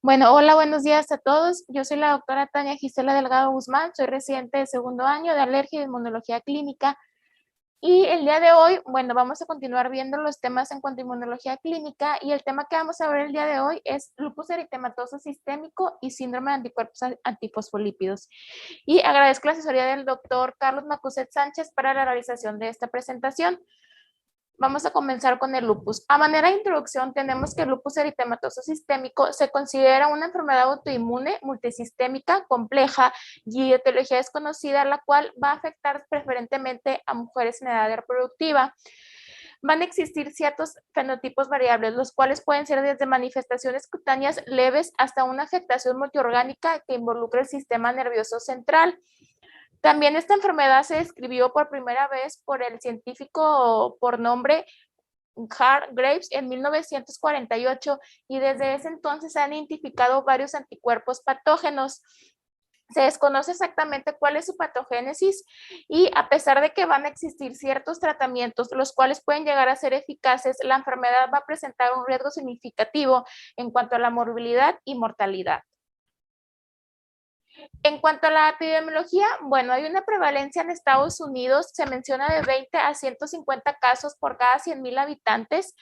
Bueno, hola, buenos días a todos. Yo soy la doctora Tania Gisela Delgado Guzmán, soy residente de segundo año de alergia y inmunología clínica. Y el día de hoy, bueno, vamos a continuar viendo los temas en cuanto a inmunología clínica y el tema que vamos a ver el día de hoy es lupus eritematoso sistémico y síndrome de anticuerpos antifosfolípidos. Y agradezco la asesoría del doctor Carlos Macuset Sánchez para la realización de esta presentación. Vamos a comenzar con el lupus. A manera de introducción, tenemos que el lupus eritematoso sistémico se considera una enfermedad autoinmune multisistémica compleja y de etiología desconocida, la cual va a afectar preferentemente a mujeres en edad reproductiva. Van a existir ciertos fenotipos variables, los cuales pueden ser desde manifestaciones cutáneas leves hasta una afectación multiorgánica que involucra el sistema nervioso central. También esta enfermedad se describió por primera vez por el científico por nombre Hart Graves en 1948 y desde ese entonces se han identificado varios anticuerpos patógenos. Se desconoce exactamente cuál es su patogénesis y a pesar de que van a existir ciertos tratamientos, los cuales pueden llegar a ser eficaces, la enfermedad va a presentar un riesgo significativo en cuanto a la morbilidad y mortalidad. En cuanto a la epidemiología, bueno, hay una prevalencia en Estados Unidos, se menciona de 20 a 150 casos por cada 100,000 habitantes.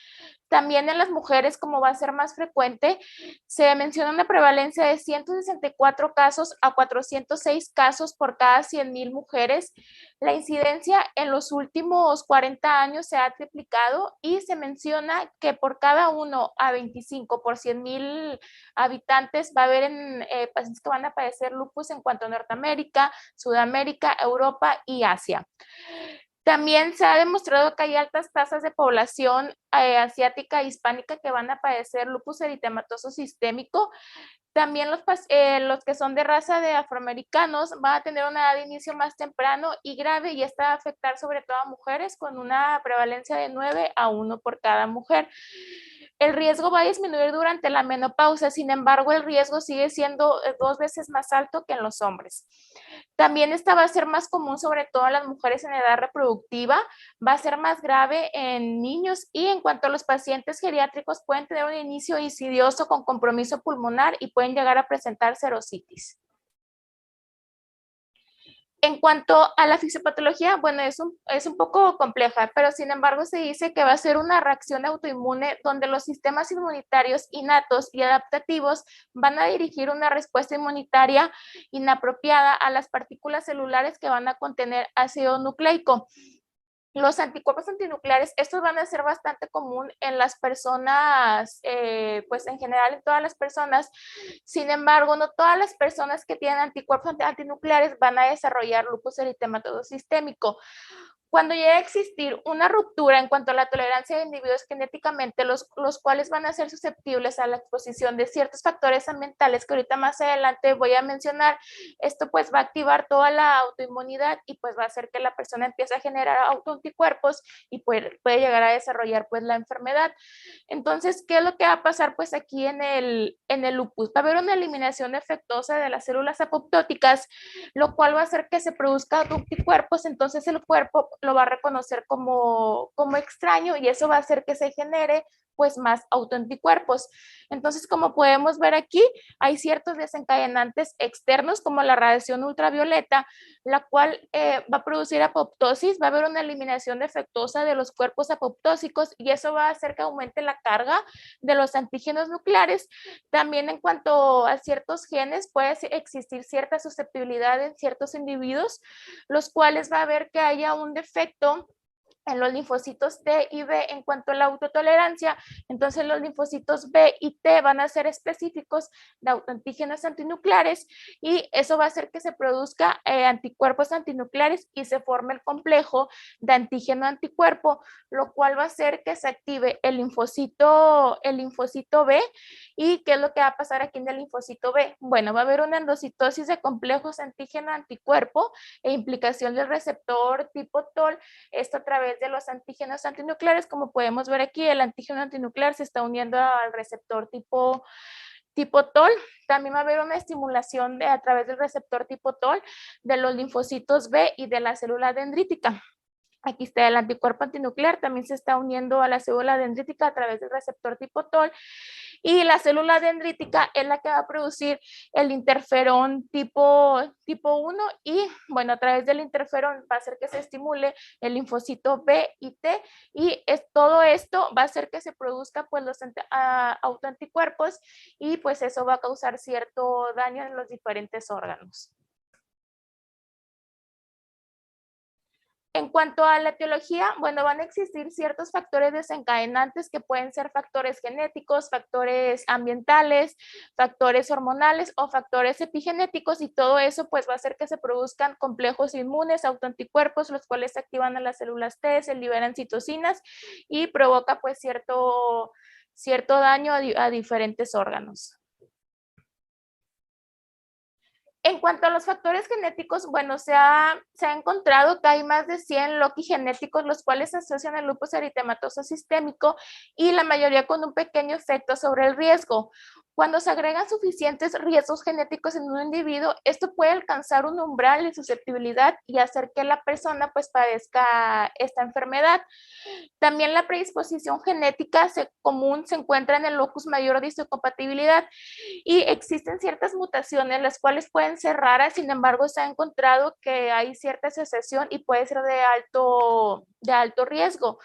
También en las mujeres, como va a ser más frecuente, se menciona una prevalencia de 164 casos a 406 casos por cada 100,000 mujeres. La incidencia en los últimos 40 años se ha triplicado y se menciona que por cada 1 a 25 por 100,000 habitantes va a haber pacientes que van a padecer lupus en cuanto a Norteamérica, Sudamérica, Europa y Asia. También se ha demostrado que hay altas tasas de población asiática e hispánica que van a padecer lupus eritematoso sistémico. También los que son de raza de afroamericanos van a tener una edad de inicio más temprano y grave y esta va a afectar sobre todo a mujeres con una prevalencia de 9 a 1 por cada mujer. El riesgo va a disminuir durante la menopausia, sin embargo, el riesgo sigue siendo 2 veces más alto que en los hombres. También esta va a ser más común, sobre todo en las mujeres en edad reproductiva, va a ser más grave en niños y en cuanto a los pacientes geriátricos pueden tener un inicio insidioso con compromiso pulmonar y pueden llegar a presentar serositis. En cuanto a la fisiopatología, bueno, es un poco compleja, pero sin embargo se dice que va a ser una reacción autoinmune donde los sistemas inmunitarios innatos y adaptativos van a dirigir una respuesta inmunitaria inapropiada a las partículas celulares que van a contener ácido nucleico. Los anticuerpos antinucleares, estos van a ser bastante común en las personas, pues en general en todas las personas. Sin embargo, no todas las personas que tienen anticuerpos antinucleares van a desarrollar lupus eritematoso sistémico. Cuando llega a existir una ruptura en cuanto a la tolerancia de individuos genéticamente, los cuales van a ser susceptibles a la exposición de ciertos factores ambientales que ahorita más adelante voy a mencionar, esto pues va a activar toda la autoinmunidad y pues va a hacer que la persona empiece a generar autoanticuerpos y puede llegar a desarrollar pues la enfermedad. Entonces, ¿qué es lo que va a pasar pues aquí en el lupus? Va a haber una eliminación efectuosa de las células apoptóticas, lo cual va a hacer que se produzca anticuerpos, entonces el cuerpo lo va a reconocer como extraño y eso va a hacer que se genere pues más autoanticuerpos. Entonces, como podemos ver aquí, hay ciertos desencadenantes externos como la radiación ultravioleta, la cual va a producir apoptosis, va a haber una eliminación defectuosa de los cuerpos apoptósicos y eso va a hacer que aumente la carga de los antígenos nucleares. También en cuanto a ciertos genes, puede existir cierta susceptibilidad en ciertos individuos, los cuales va a haber que haya un defecto en los linfocitos T y B en cuanto a la autotolerancia. Entonces los linfocitos B y T van a ser específicos de autoantígenos antinucleares y eso va a hacer que se produzca anticuerpos antinucleares y se forme el complejo de antígeno anticuerpo, lo cual va a hacer que se active el linfocito B. ¿Y qué es lo que va a pasar aquí en el linfocito B? Bueno, va a haber una endocitosis de complejos antígeno anticuerpo e implicación del receptor tipo TOL, esto a través de los antígenos antinucleares. Como podemos ver aquí, el antígeno antinuclear se está uniendo al receptor tipo TOL. También va a haber una estimulación a través del receptor tipo TOL de los linfocitos B y de la célula dendrítica. Aquí está el anticuerpo antinuclear, también se está uniendo a la célula dendrítica a través del receptor tipo TOL Y la célula dendrítica es la que va a producir el interferón tipo 1 y, bueno, a través del interferón va a hacer que se estimule el linfocito B y T y todo esto va a hacer que se produzca pues los autoanticuerpos y pues eso va a causar cierto daño en los diferentes órganos. En cuanto a la etiología, bueno, van a existir ciertos factores desencadenantes que pueden ser factores genéticos, factores ambientales, factores hormonales o factores epigenéticos y todo eso pues va a hacer que se produzcan complejos inmunes, autoanticuerpos, los cuales se activan a las células T, se liberan citocinas y provoca pues cierto daño a diferentes órganos. En cuanto a los factores genéticos, bueno, se ha encontrado que hay más de 100 loci genéticos, los cuales se asocian al lupus eritematoso sistémico y la mayoría con un pequeño efecto sobre el riesgo. Cuando se agregan suficientes riesgos genéticos en un individuo, esto puede alcanzar un umbral de susceptibilidad y hacer que la persona pues padezca esta enfermedad. También la predisposición genética común se encuentra en el locus mayor de histocompatibilidad y existen ciertas mutaciones, las cuales pueden ser raras, sin embargo se ha encontrado que hay cierta asociación y puede ser de alto riesgo.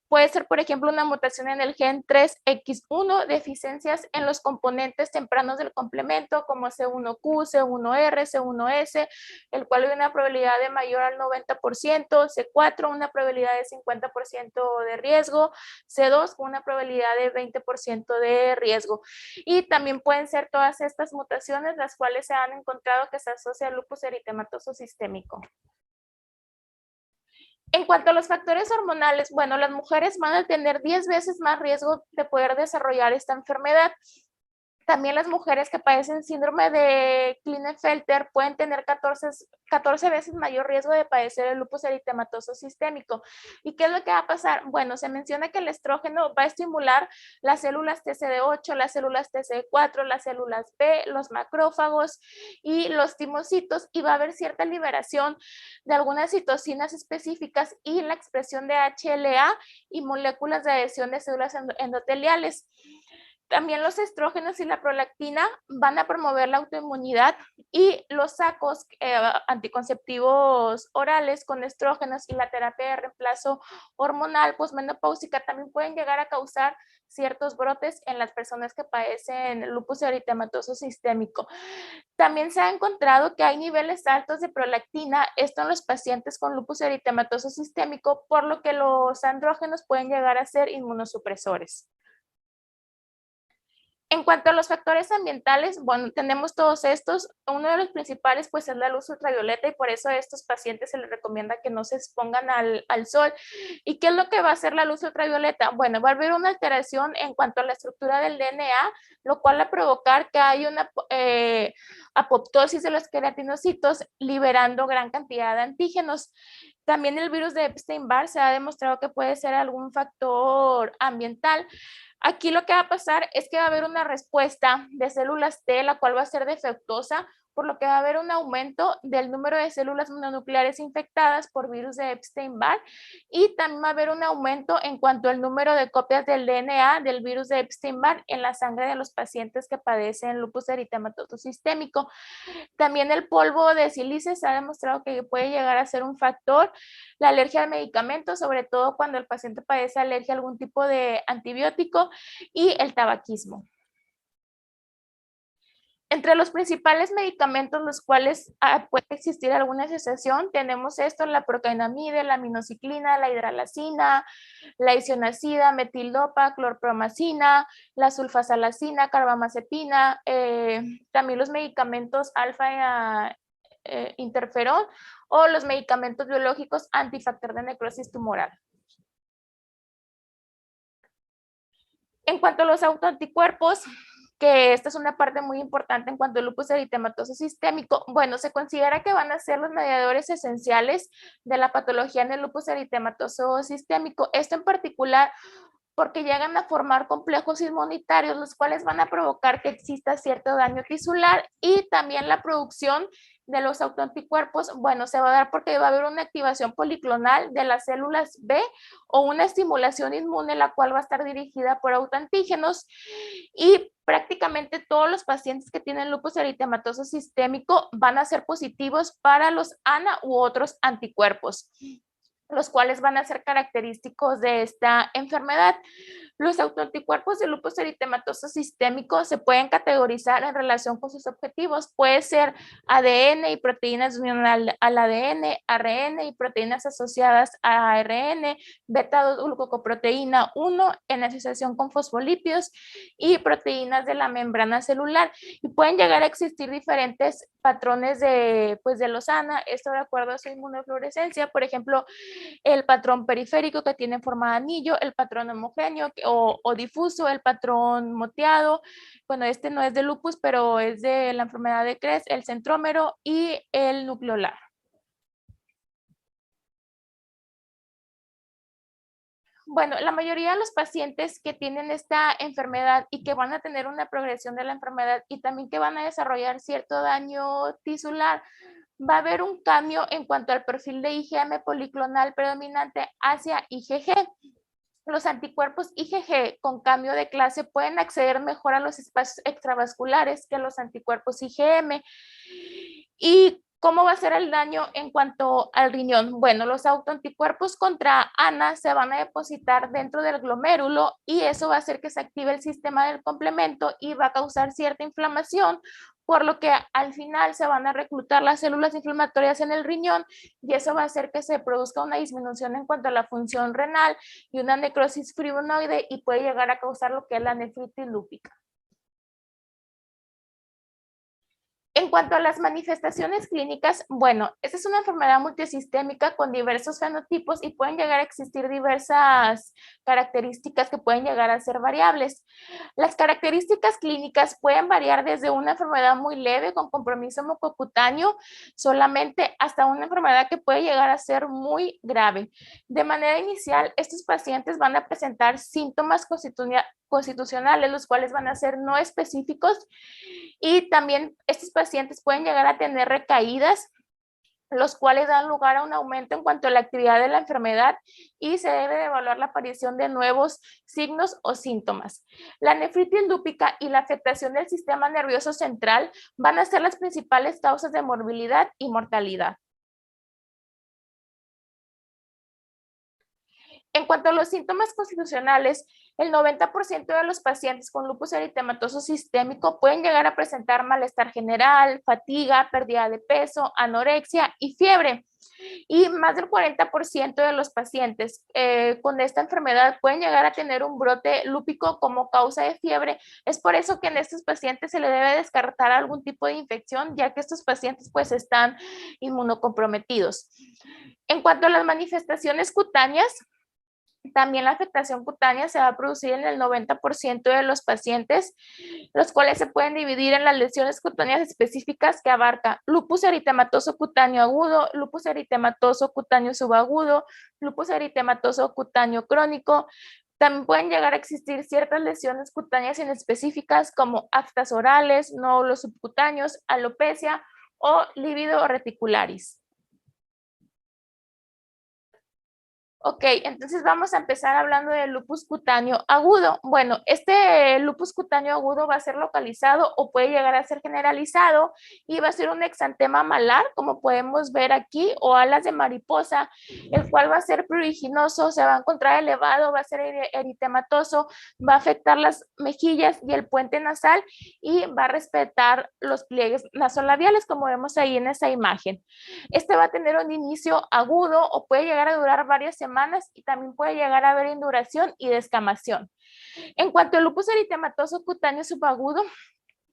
Puede ser, por ejemplo, una mutación en el gen 3X1, deficiencias en los componentes tempranos del complemento, como C1Q, C1R, C1S, el cual hay una probabilidad de mayor al 90%, C4, una probabilidad de 50% de riesgo, C2, una probabilidad de 20% de riesgo. Y también pueden ser todas estas mutaciones las cuales se han encontrado que se asocia al lupus eritematoso sistémico. En cuanto a los factores hormonales, bueno, las mujeres van a tener 10 veces más riesgo de poder desarrollar esta enfermedad. También las mujeres que padecen síndrome de Klinefelter pueden tener 14 veces mayor riesgo de padecer el lupus eritematoso sistémico. ¿Y qué es lo que va a pasar? Bueno, se menciona que el estrógeno va a estimular las células TCD8, las células TCD4, las células B, los macrófagos y los timocitos y va a haber cierta liberación de algunas citocinas específicas y la expresión de HLA y moléculas de adhesión de células endoteliales. También los estrógenos y la prolactina van a promover la autoinmunidad y los sacos anticonceptivos orales con estrógenos y la terapia de reemplazo hormonal posmenopáusica también pueden llegar a causar ciertos brotes en las personas que padecen lupus eritematoso sistémico. También se ha encontrado que hay niveles altos de prolactina, esto en los pacientes con lupus eritematoso sistémico, por lo que los andrógenos pueden llegar a ser inmunosupresores. En cuanto a los factores ambientales, bueno, tenemos todos estos. Uno de los principales pues es la luz ultravioleta y por eso a estos pacientes se les recomienda que no se expongan al sol. ¿Y qué es lo que va a hacer la luz ultravioleta? Bueno, va a haber una alteración en cuanto a la estructura del DNA, lo cual va a provocar que haya una apoptosis de los queratinocitos, liberando gran cantidad de antígenos. También el virus de Epstein-Barr se ha demostrado que puede ser algún factor ambiental. Aquí lo que va a pasar es que va a haber una respuesta de células T, la cual va a ser defectuosa, por lo que va a haber un aumento del número de células mononucleares infectadas por virus de Epstein-Barr y también va a haber un aumento en cuanto al número de copias del DNA del virus de Epstein-Barr en la sangre de los pacientes que padecen lupus eritematoso sistémico. También el polvo de sílice se ha demostrado que puede llegar a ser un factor. La alergia al medicamento, sobre todo cuando el paciente padece alergia a algún tipo de antibiótico y el tabaquismo. Entre los principales medicamentos los cuales puede existir alguna asociación, tenemos esto, la procainamide, la aminociclina, la hidralacina, la isoniazida, metildopa, clorpromacina, la sulfasalacina, carbamazepina, también los medicamentos alfa interferón o los medicamentos biológicos antifactor de necrosis tumoral. En cuanto a los autoanticuerpos, que esta es una parte muy importante en cuanto al lupus eritematoso sistémico, bueno, se considera que van a ser los mediadores esenciales de la patología en el lupus eritematoso sistémico. Esto en particular porque llegan a formar complejos inmunitarios, los cuales van a provocar que exista cierto daño tisular y también la producción de los autoanticuerpos, bueno, se va a dar porque va a haber una activación policlonal de las células B o una estimulación inmune, la cual va a estar dirigida por autoantígenos, y prácticamente todos los pacientes que tienen lupus eritematoso sistémico van a ser positivos para los ANA u otros anticuerpos, los cuales van a ser característicos de esta enfermedad. Los autoanticuerpos de lupus eritematoso sistémico se pueden categorizar en relación con sus objetivos. Puede ser ADN y proteínas de unión al ADN, ARN y proteínas asociadas a ARN, beta-2-glucoproteína 1 en asociación con fosfolípidos y proteínas de la membrana celular. Y pueden llegar a existir diferentes patrones de, pues, de los ANA, esto de acuerdo a su inmunofluorescencia. Por ejemplo, el patrón periférico que tiene forma de anillo, el patrón homogéneo o difuso, el patrón moteado. Bueno, este no es de lupus, pero es de la enfermedad de Krebs, el centrómero y el nucleolar. Bueno, la mayoría de los pacientes que tienen esta enfermedad y que van a tener una progresión de la enfermedad y también que van a desarrollar cierto daño tisular, va a haber un cambio en cuanto al perfil de IgM policlonal predominante hacia IgG. Los anticuerpos IgG con cambio de clase pueden acceder mejor a los espacios extravasculares que los anticuerpos IgM. ¿Y cómo va a ser el daño en cuanto al riñón? Bueno, los autoanticuerpos contra ANA se van a depositar dentro del glomérulo y eso va a hacer que se active el sistema del complemento y va a causar cierta inflamación, por lo que al final se van a reclutar las células inflamatorias en el riñón y eso va a hacer que se produzca una disminución en cuanto a la función renal y una necrosis fibrinoide y puede llegar a causar lo que es la nefritis lúpica. En cuanto a las manifestaciones clínicas, bueno, esta es una enfermedad multisistémica con diversos fenotipos y pueden llegar a existir diversas características que pueden llegar a ser variables. Las características clínicas pueden variar desde una enfermedad muy leve con compromiso mucocutáneo solamente hasta una enfermedad que puede llegar a ser muy grave. De manera inicial, estos pacientes van a presentar síntomas constitucionales, los cuales van a ser no específicos, y también estos pacientes pueden llegar a tener recaídas, los cuales dan lugar a un aumento en cuanto a la actividad de la enfermedad y se debe de evaluar la aparición de nuevos signos o síntomas. La nefritis lúpica y la afectación del sistema nervioso central van a ser las principales causas de morbilidad y mortalidad. En cuanto a los síntomas constitucionales, el 90% de los pacientes con lupus eritematoso sistémico pueden llegar a presentar malestar general, fatiga, pérdida de peso, anorexia y fiebre. Y más del 40% de los pacientes con esta enfermedad pueden llegar a tener un brote lúpico como causa de fiebre. Es por eso que en estos pacientes se le debe descartar algún tipo de infección, ya que estos pacientes pues están inmunocomprometidos. En cuanto a las manifestaciones cutáneas, también la afectación cutánea se va a producir en el 90% de los pacientes, los cuales se pueden dividir en las lesiones cutáneas específicas que abarca lupus eritematoso cutáneo agudo, lupus eritematoso cutáneo subagudo, lupus eritematoso cutáneo crónico. También pueden llegar a existir ciertas lesiones cutáneas inespecíficas como aftas orales, nódulos subcutáneos, alopecia o lívido reticularis. Ok, entonces vamos a empezar hablando del lupus cutáneo agudo. Bueno, este lupus cutáneo agudo va a ser localizado o puede llegar a ser generalizado y va a ser un exantema malar, como podemos ver aquí, o alas de mariposa, el cual va a ser pruriginoso, se va a encontrar elevado, va a ser eritematoso, va a afectar las mejillas y el puente nasal y va a respetar los pliegues nasolabiales, como vemos ahí en esa imagen. Este va a tener un inicio agudo o puede llegar a durar varias semanas y también puede llegar a haber induración y descamación. En cuanto al lupus eritematoso cutáneo subagudo,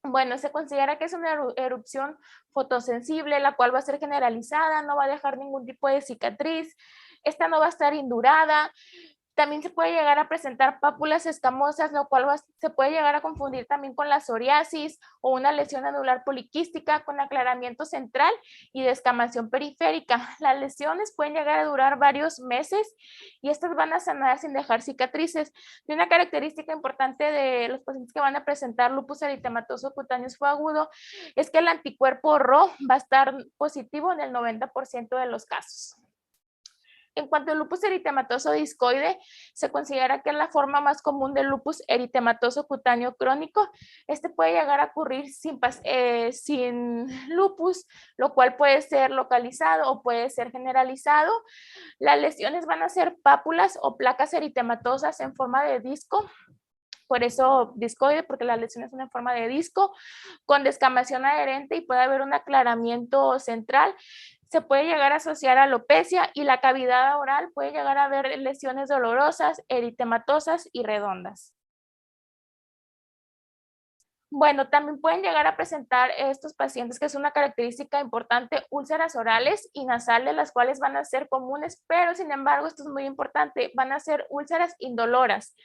bueno, se considera que es una erupción fotosensible, la cual va a ser generalizada, no va a dejar ningún tipo de cicatriz, esta no va a estar indurada, También se puede llegar a presentar pápulas escamosas, lo cual se puede llegar a confundir también con la psoriasis o una lesión anular poliquística con aclaramiento central y descamación periférica. Las lesiones pueden llegar a durar varios meses y estas van a sanar sin dejar cicatrices. Y una característica importante de los pacientes que van a presentar lupus eritematoso cutáneo agudo es que el anticuerpo RHO va a estar positivo en el 90% de los casos. En cuanto al lupus eritematoso discoide, se considera que es la forma más común del lupus eritematoso cutáneo crónico. Este puede llegar a ocurrir sin lupus, lo cual puede ser localizado o puede ser generalizado. Las lesiones van a ser pápulas o placas eritematosas en forma de disco. Por eso discoide, porque las lesiones son en forma de disco, con descamación adherente y puede haber un aclaramiento central. Se puede llegar a asociar a alopecia y la cavidad oral puede llegar a haber lesiones dolorosas, eritematosas y redondas. Bueno, también pueden llegar a presentar estos pacientes, que es una característica importante, úlceras orales y nasales, las cuales van a ser comunes, pero sin embargo, esto es muy importante, van a ser úlceras indoloras.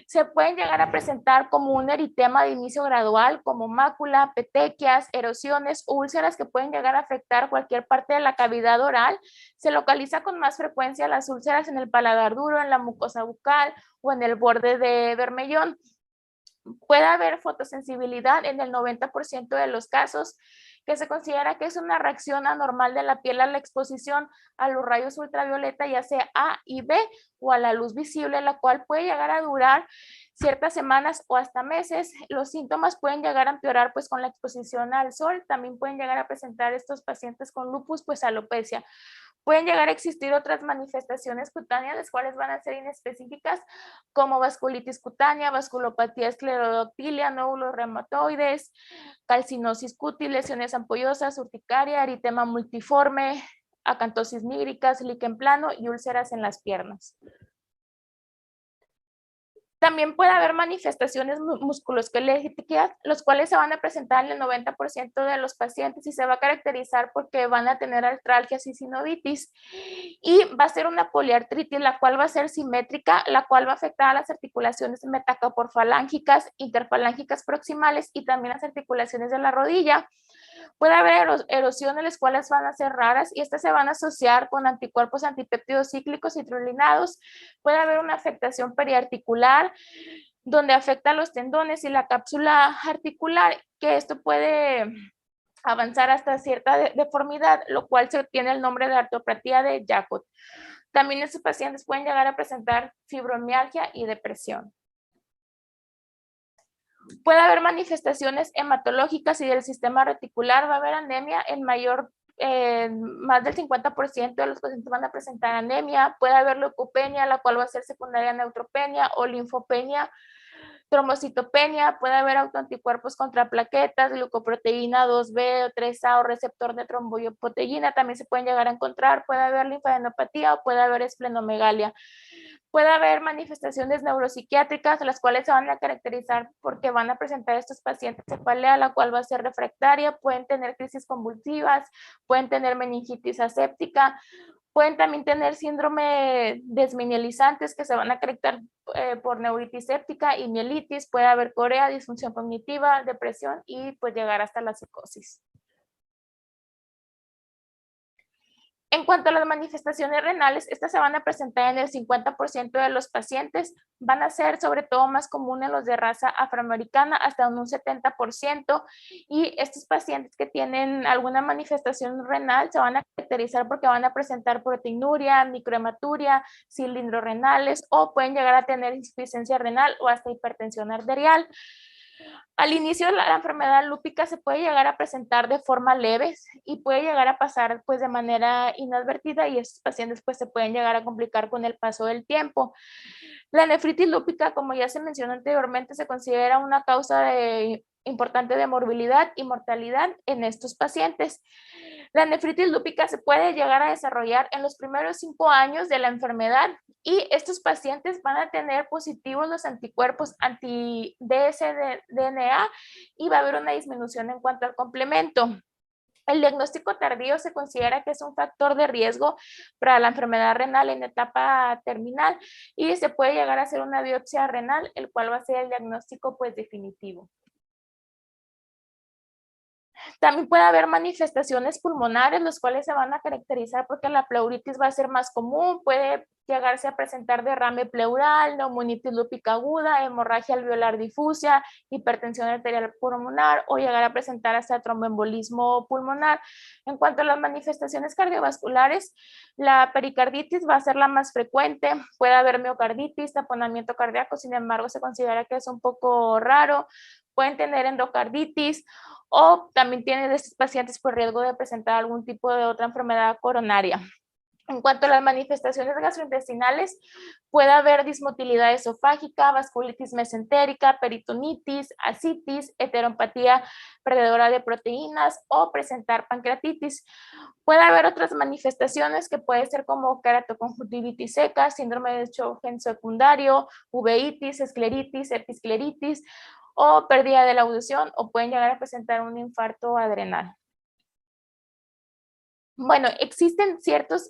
Se pueden llegar a presentar como un eritema de inicio gradual, como mácula, petequias, erosiones, úlceras que pueden llegar a afectar cualquier parte de la cavidad oral. Se localiza con más frecuencia las úlceras en el paladar duro, en la mucosa bucal o en el borde de bermellón. Puede haber fotosensibilidad en el 90% de los casos, que se considera que es una reacción anormal de la piel a la exposición a los rayos ultravioleta, ya sea A y B, o a la luz visible, la cual puede llegar a durar ciertas semanas o hasta meses. Los síntomas pueden llegar a empeorar pues con la exposición al sol. También pueden llegar a presentar estos pacientes con lupus pues alopecia. Pueden llegar a existir otras manifestaciones cutáneas, las cuales van a ser inespecíficas, como vasculitis cutánea, vasculopatía esclerodotilia, nódulos reumatoides, calcinosis cutis, lesiones ampollosas, urticaria, eritema multiforme, acantosis nígricas, líquen plano y úlceras en las piernas. También puede haber manifestaciones musculoesqueléticas, los cuales se van a presentar en el 90% de los pacientes y se va a caracterizar porque van a tener artralgias y sinovitis. Y va a ser una poliartritis, la cual va a ser simétrica, la cual va a afectar a las articulaciones metacarpofalángicas, interfalángicas proximales y también las articulaciones de la rodilla. Puede haber erosiones, las cuales van a ser raras y estas se van a asociar con anticuerpos antipéptidos cíclicos y trulinados. Puede haber una afectación periarticular donde afecta los tendones y la cápsula articular, que esto puede avanzar hasta cierta deformidad, lo cual se obtiene el nombre de artropatía de Charcot. También estos pacientes pueden llegar a presentar fibromialgia y depresión. Puede haber manifestaciones hematológicas y del sistema reticular, va a haber anemia en más del 50% de los pacientes van a presentar anemia. Puede haber leucopenia, la cual va a ser secundaria a neutropenia, o linfopenia, trombocitopenia. Puede haber autoanticuerpos contra plaquetas, glucoproteína 2B o 3A o receptor de trombopoietina, también se pueden llegar a encontrar. Puede haber linfadenopatía o puede haber esplenomegalia. Puede haber manifestaciones neuropsiquiátricas, las cuales se van a caracterizar porque van a presentar estos pacientes cefalea, la cual va a ser refractaria. Pueden tener crisis convulsivas, pueden tener meningitis aséptica, pueden también tener síndrome desmielizantes que se van a caracterizar por neuritis séptica y mielitis. Puede haber corea, disfunción cognitiva, depresión y pues llegar hasta la psicosis. En cuanto a las manifestaciones renales, estas se van a presentar en el 50% de los pacientes, van a ser sobre todo más comunes los de raza afroamericana, hasta un 70%, y estos pacientes que tienen alguna manifestación renal se van a caracterizar porque van a presentar proteinuria, microhematuria, cilindros renales, o pueden llegar a tener insuficiencia renal o hasta hipertensión arterial. Al inicio la enfermedad lúpica se puede llegar a presentar de forma leve y puede llegar a pasar pues de manera inadvertida, y estos pacientes pues se pueden llegar a complicar con el paso del tiempo. La nefritis lúpica, como ya se mencionó anteriormente, se considera una causa importante de morbilidad y mortalidad en estos pacientes. La nefritis lúpica se puede llegar a desarrollar en los primeros 5 años de la enfermedad, y estos pacientes van a tener positivos los anticuerpos anti-dsDNA y va a haber una disminución en cuanto al complemento. El diagnóstico tardío se considera que es un factor de riesgo para la enfermedad renal en etapa terminal y se puede llegar a hacer una biopsia renal, el cual va a ser el diagnóstico pues definitivo. También puede haber manifestaciones pulmonares, los cuales se van a caracterizar porque la pleuritis va a ser más común, puede llegarse a presentar derrame pleural, neumonitis lúpica aguda, hemorragia alveolar difusa, hipertensión arterial pulmonar o llegar a presentar hasta tromboembolismo pulmonar. En cuanto a las manifestaciones cardiovasculares, la pericarditis va a ser la más frecuente, puede haber miocarditis, taponamiento cardíaco, sin embargo se considera que es un poco raro, pueden tener endocarditis o también tienen estos pacientes por riesgo de presentar algún tipo de otra enfermedad coronaria. En cuanto a las manifestaciones gastrointestinales, puede haber dismotilidad esofágica, vasculitis mesentérica, peritonitis, ascitis, heterompatía perdedora de proteínas o presentar pancreatitis. Puede haber otras manifestaciones que puede ser como keratoconjuntivitis seca, síndrome de Sjögren secundario, uveitis, escleritis, episcleritis o pérdida de la audición o pueden llegar a presentar un infarto adrenal. Bueno, existen ciertos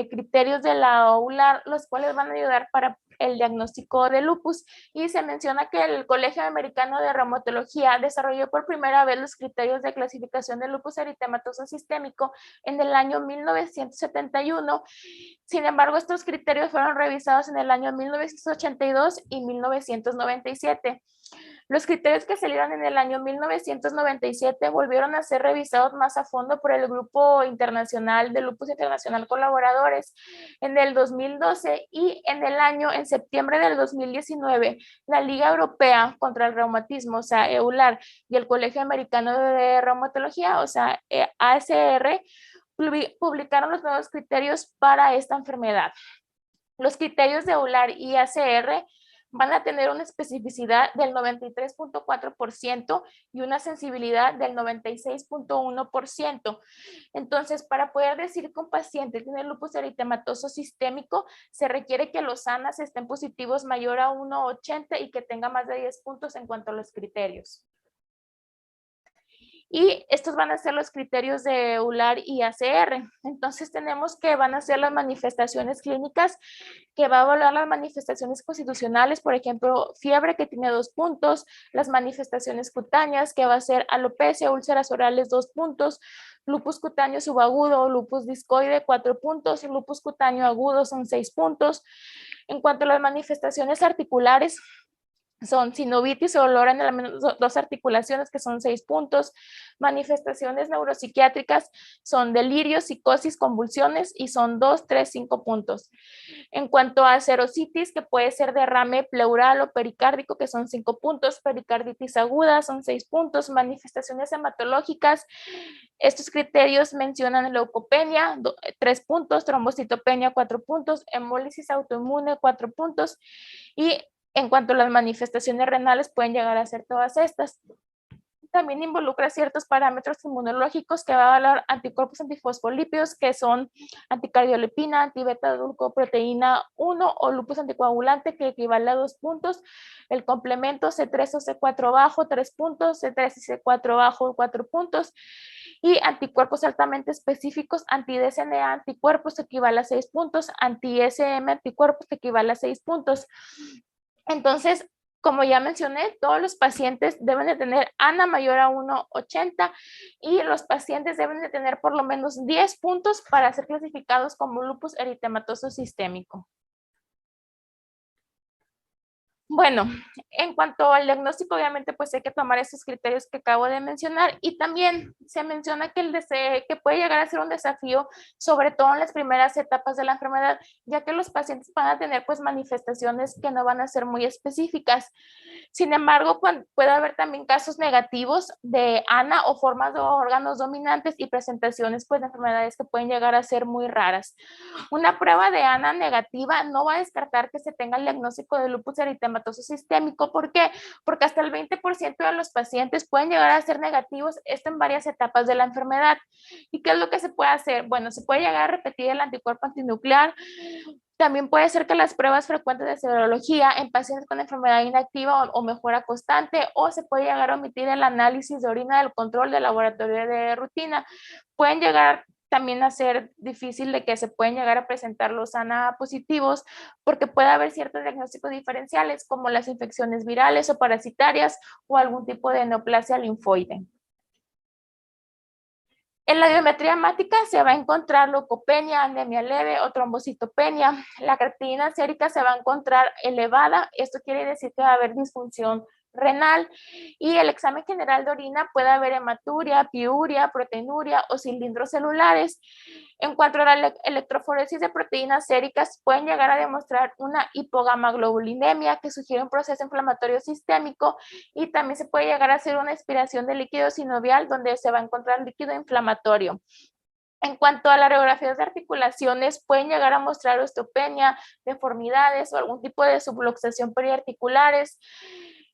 criterios de la OULAR, los cuales van a ayudar para el diagnóstico de lupus y se menciona que el Colegio Americano de Reumatología desarrolló por primera vez los criterios de clasificación de lupus eritematoso sistémico en el año 1971. Sin embargo, estos criterios fueron revisados en el año 1982 y 1997. Los criterios que salieron en el año 1997 volvieron a ser revisados más a fondo por el Grupo Internacional de Lupus Internacional Colaboradores en el 2012 y en septiembre del 2019, la Liga Europea contra el Reumatismo, o sea, EULAR, y el Colegio Americano de Reumatología, o sea, ASR, publicaron los nuevos criterios para esta enfermedad. Los criterios de EULAR y ACR van a tener una especificidad del 93.4% y una sensibilidad del 96.1%. Entonces, para poder decir que un paciente tiene lupus eritematoso sistémico, se requiere que los ANAS estén positivos mayor a 1,80 y que tenga más de 10 puntos en cuanto a los criterios. Y estos van a ser los criterios de EULAR y ACR. Entonces tenemos que van a ser las manifestaciones clínicas, que va a evaluar las manifestaciones constitucionales, por ejemplo, fiebre que tiene 2 puntos, las manifestaciones cutáneas, que va a ser alopecia, úlceras orales 2 puntos, lupus cutáneo subagudo, lupus discoide 4 puntos y lupus cutáneo agudo son 6 puntos. En cuanto a las manifestaciones articulares, son sinovitis o dolor en al menos 2 articulaciones, que son 6 puntos. Manifestaciones neuropsiquiátricas son delirio, psicosis, convulsiones, y son 2, 3, 5 puntos. En cuanto a serositis, que puede ser derrame pleural o pericárdico, que son 5 puntos. Pericarditis aguda son 6 puntos. Manifestaciones hematológicas, estos criterios mencionan leucopenia, 3 puntos, trombocitopenia, 4 puntos, hemólisis autoinmune, 4 puntos, y en cuanto a las manifestaciones renales, pueden llegar a ser todas estas. También involucra ciertos parámetros inmunológicos que va a evaluar anticuerpos antifosfolípidos, que son anticardiolepina, antibeta-glucoproteína 1 o lupus anticoagulante, que equivale a 2 puntos. El complemento C3 o C4 bajo, 3 puntos, C3 y C4 bajo, 4 puntos. Y anticuerpos altamente específicos, anti-DSNA anticuerpos, que equivale a 6 puntos, anti-SM anticuerpos, que equivale a 6 puntos. Entonces, como ya mencioné, todos los pacientes deben de tener ANA mayor a 1,80 y los pacientes deben de tener por lo menos 10 puntos para ser clasificados como lupus eritematoso sistémico. Bueno, en cuanto al diagnóstico, obviamente pues hay que tomar esos criterios que acabo de mencionar y también se menciona que puede llegar a ser un desafío, sobre todo en las primeras etapas de la enfermedad, ya que los pacientes van a tener pues manifestaciones que no van a ser muy específicas. Sin embargo, puede haber también casos negativos de ANA o formas de órganos dominantes y presentaciones pues de enfermedades que pueden llegar a ser muy raras. Una prueba de ANA negativa no va a descartar que se tenga el diagnóstico de lupus eritematoso sistémico. ¿Por qué? Porque hasta el 20% de los pacientes pueden llegar a ser negativos, esto en varias etapas de la enfermedad. ¿Y qué es lo que se puede hacer? Bueno, se puede llegar a repetir el anticuerpo antinuclear, También puede ser que las pruebas frecuentes de serología en pacientes con enfermedad inactiva o mejora constante, o se puede llegar a omitir el análisis de orina del control de laboratorio de rutina. Pueden llegar también a ser difícil de que se pueden llegar a presentar los ANA positivos porque puede haber ciertos diagnósticos diferenciales como las infecciones virales o parasitarias o algún tipo de neoplasia linfoide. En la biometría hemática se va a encontrar leucopenia, anemia leve o trombocitopenia. La creatinina sérica se va a encontrar elevada. Esto quiere decir que va a haber disfunción renal. Y el examen general de orina puede haber hematuria, piuria, proteinuria o cilindros celulares. En cuanto a la electroforesis de proteínas séricas, pueden llegar a demostrar una hipogamaglobulinemia que sugiere un proceso inflamatorio sistémico, y también se puede llegar a hacer una aspiración de líquido sinovial donde se va a encontrar líquido inflamatorio. En cuanto a las radiografías de articulaciones, pueden llegar a mostrar osteopenia, deformidades o algún tipo de subluxación periarticulares.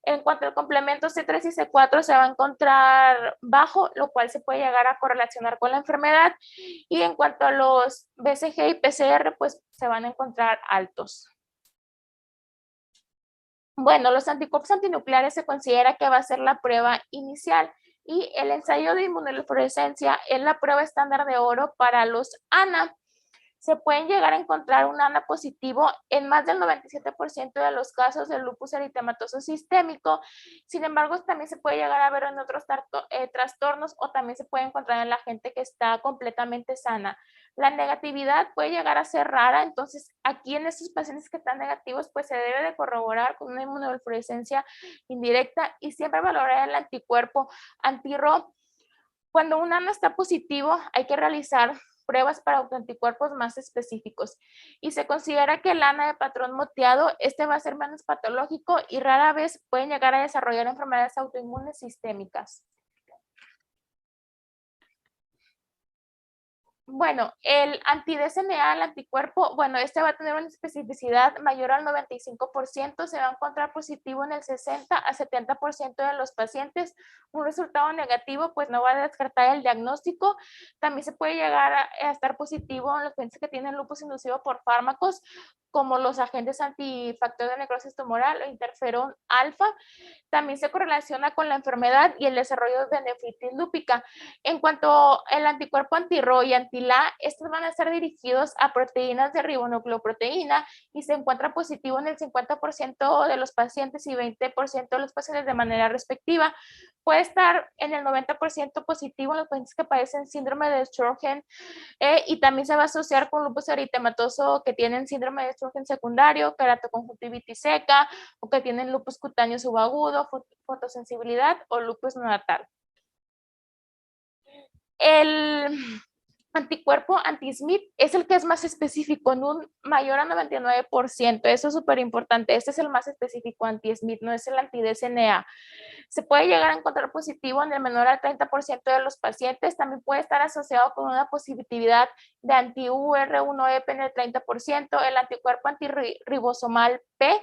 En cuanto al complemento C3 y C4, se va a encontrar bajo, lo cual se puede llegar a correlacionar con la enfermedad. Y en cuanto a los BCG y PCR, pues se van a encontrar altos. Bueno, los anticuerpos antinucleares se considera que va a ser la prueba inicial, y el ensayo de inmunofluorescencia es la prueba estándar de oro para los ANA. Se pueden llegar a encontrar un ANA positivo en más del 97% de los casos del lupus eritematoso sistémico. Sin embargo, también se puede llegar a ver en otros trastornos, o también se puede encontrar en la gente que está completamente sana. La negatividad puede llegar a ser rara, entonces aquí en estos pacientes que están negativos, pues se debe de corroborar con una inmunofluorescencia indirecta y siempre valorar el anticuerpo anti-RO. Cuando un ANA está positivo, hay que realizar pruebas para autoanticuerpos más específicos, y se considera que el ANA de patrón moteado, va a ser menos patológico y rara vez pueden llegar a desarrollar enfermedades autoinmunes sistémicas. Bueno, el anti-DSNA, el anticuerpo, bueno, va a tener una especificidad mayor al 95%, se va a encontrar positivo en el 60 a 70% de los pacientes. Un resultado negativo, pues no va a descartar el diagnóstico. También se puede llegar a estar positivo en los pacientes que tienen lupus inducido por fármacos, como los agentes antifactor de necrosis tumoral o interferón alfa. También se correlaciona con la enfermedad y el desarrollo de nefritis lúpica. En cuanto al anticuerpo anti-RO y anti-LA, estos van a estar dirigidos a proteínas de ribonucleoproteína y se encuentra positivo en el 50% de los pacientes y 20% de los pacientes de manera respectiva. Puede estar en el 90% positivo en los pacientes que padecen síndrome de Sjögren, y también se va a asociar con lupus eritematoso que tienen síndrome de Sjögren secundario, keratoconjuntivitis seca, o que tienen lupus cutáneo subagudo, fotosensibilidad o lupus neonatal. El anticuerpo anti-SMID es el que es más específico, en un mayor a 99%. Eso es súper importante. Este es el más específico anti-SMID, no es el anti-DSNA. Se puede llegar a encontrar positivo en el menor al 30% de los pacientes. También puede estar asociado con una positividad de anti-UR1EP en el 30%. El anticuerpo antirribosomal P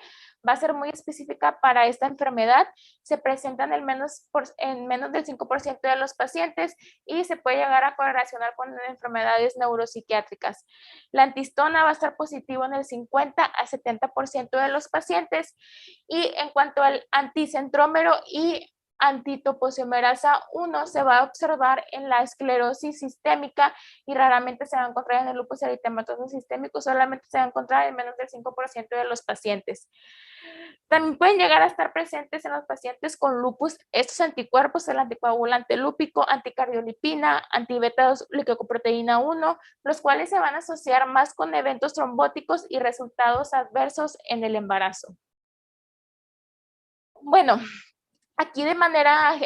va a ser muy específica para esta enfermedad. Se presenta en menos del 5% de los pacientes y se puede llegar a correlacionar con enfermedades neuropsiquiátricas. La antistona va a estar positivo en el 50 a 70% de los pacientes. Y en cuanto al anticentrómero y antitopoisomerasa 1, se va a observar en la esclerosis sistémica y raramente se va a encontrar en el lupus eritematoso sistémico, solamente se va a encontrar en menos del 5% de los pacientes. También pueden llegar a estar presentes en los pacientes con lupus estos anticuerpos: el anticoagulante lúpico, anticardiolipina, antibeta-glucoproteína 1, los cuales se van a asociar más con eventos trombóticos y resultados adversos en el embarazo. Bueno, aquí de manera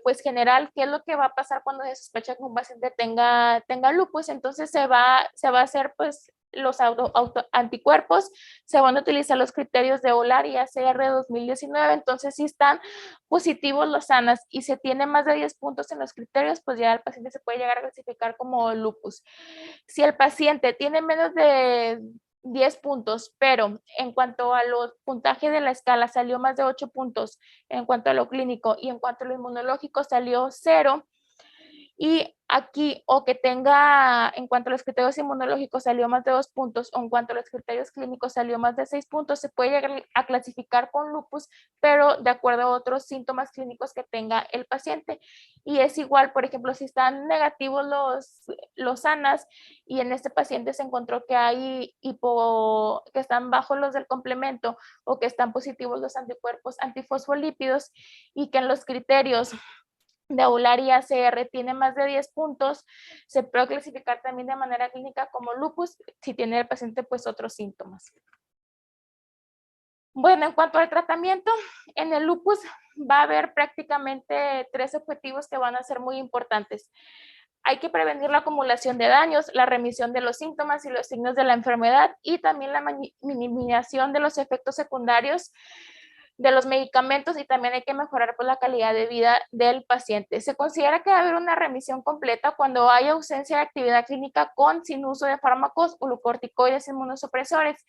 pues general, ¿qué es lo que va a pasar cuando se sospecha que un paciente tenga lupus? Entonces se va a hacer pues los anticuerpos, se van a utilizar los criterios de OLAR y ACR 2019, entonces si están positivos los ANAs y se tiene más de 10 puntos en los criterios, pues ya el paciente se puede llegar a clasificar como lupus. Si el paciente tiene menos de 10 puntos, pero en cuanto a los puntajes de la escala salió más de 8 puntos, en cuanto a lo clínico y en cuanto a lo inmunológico salió 0, Y aquí, o que tenga, en cuanto a los criterios inmunológicos, salió más de 2 puntos, o en cuanto a los criterios clínicos, salió más de 6 puntos, se puede llegar a clasificar con lupus, pero de acuerdo a otros síntomas clínicos que tenga el paciente. Y es igual, por ejemplo, si están negativos los ANAS y en este paciente se encontró que hay que están bajos los del complemento o que están positivos los anticuerpos antifosfolípidos y que en los criterios de Eular y ACR tiene más de 10 puntos, se puede clasificar también de manera clínica como lupus si tiene el paciente pues otros síntomas. Bueno, en cuanto al tratamiento, en el lupus va a haber prácticamente 3 objetivos que van a ser muy importantes. Hay que prevenir la acumulación de daños, la remisión de los síntomas y los signos de la enfermedad y también la minimización de los efectos secundarios de los medicamentos y también hay que mejorar pues, la calidad de vida del paciente. Se considera que va a haber una remisión completa cuando hay ausencia de actividad clínica con sin uso de fármacos o glucorticoides inmunosupresores.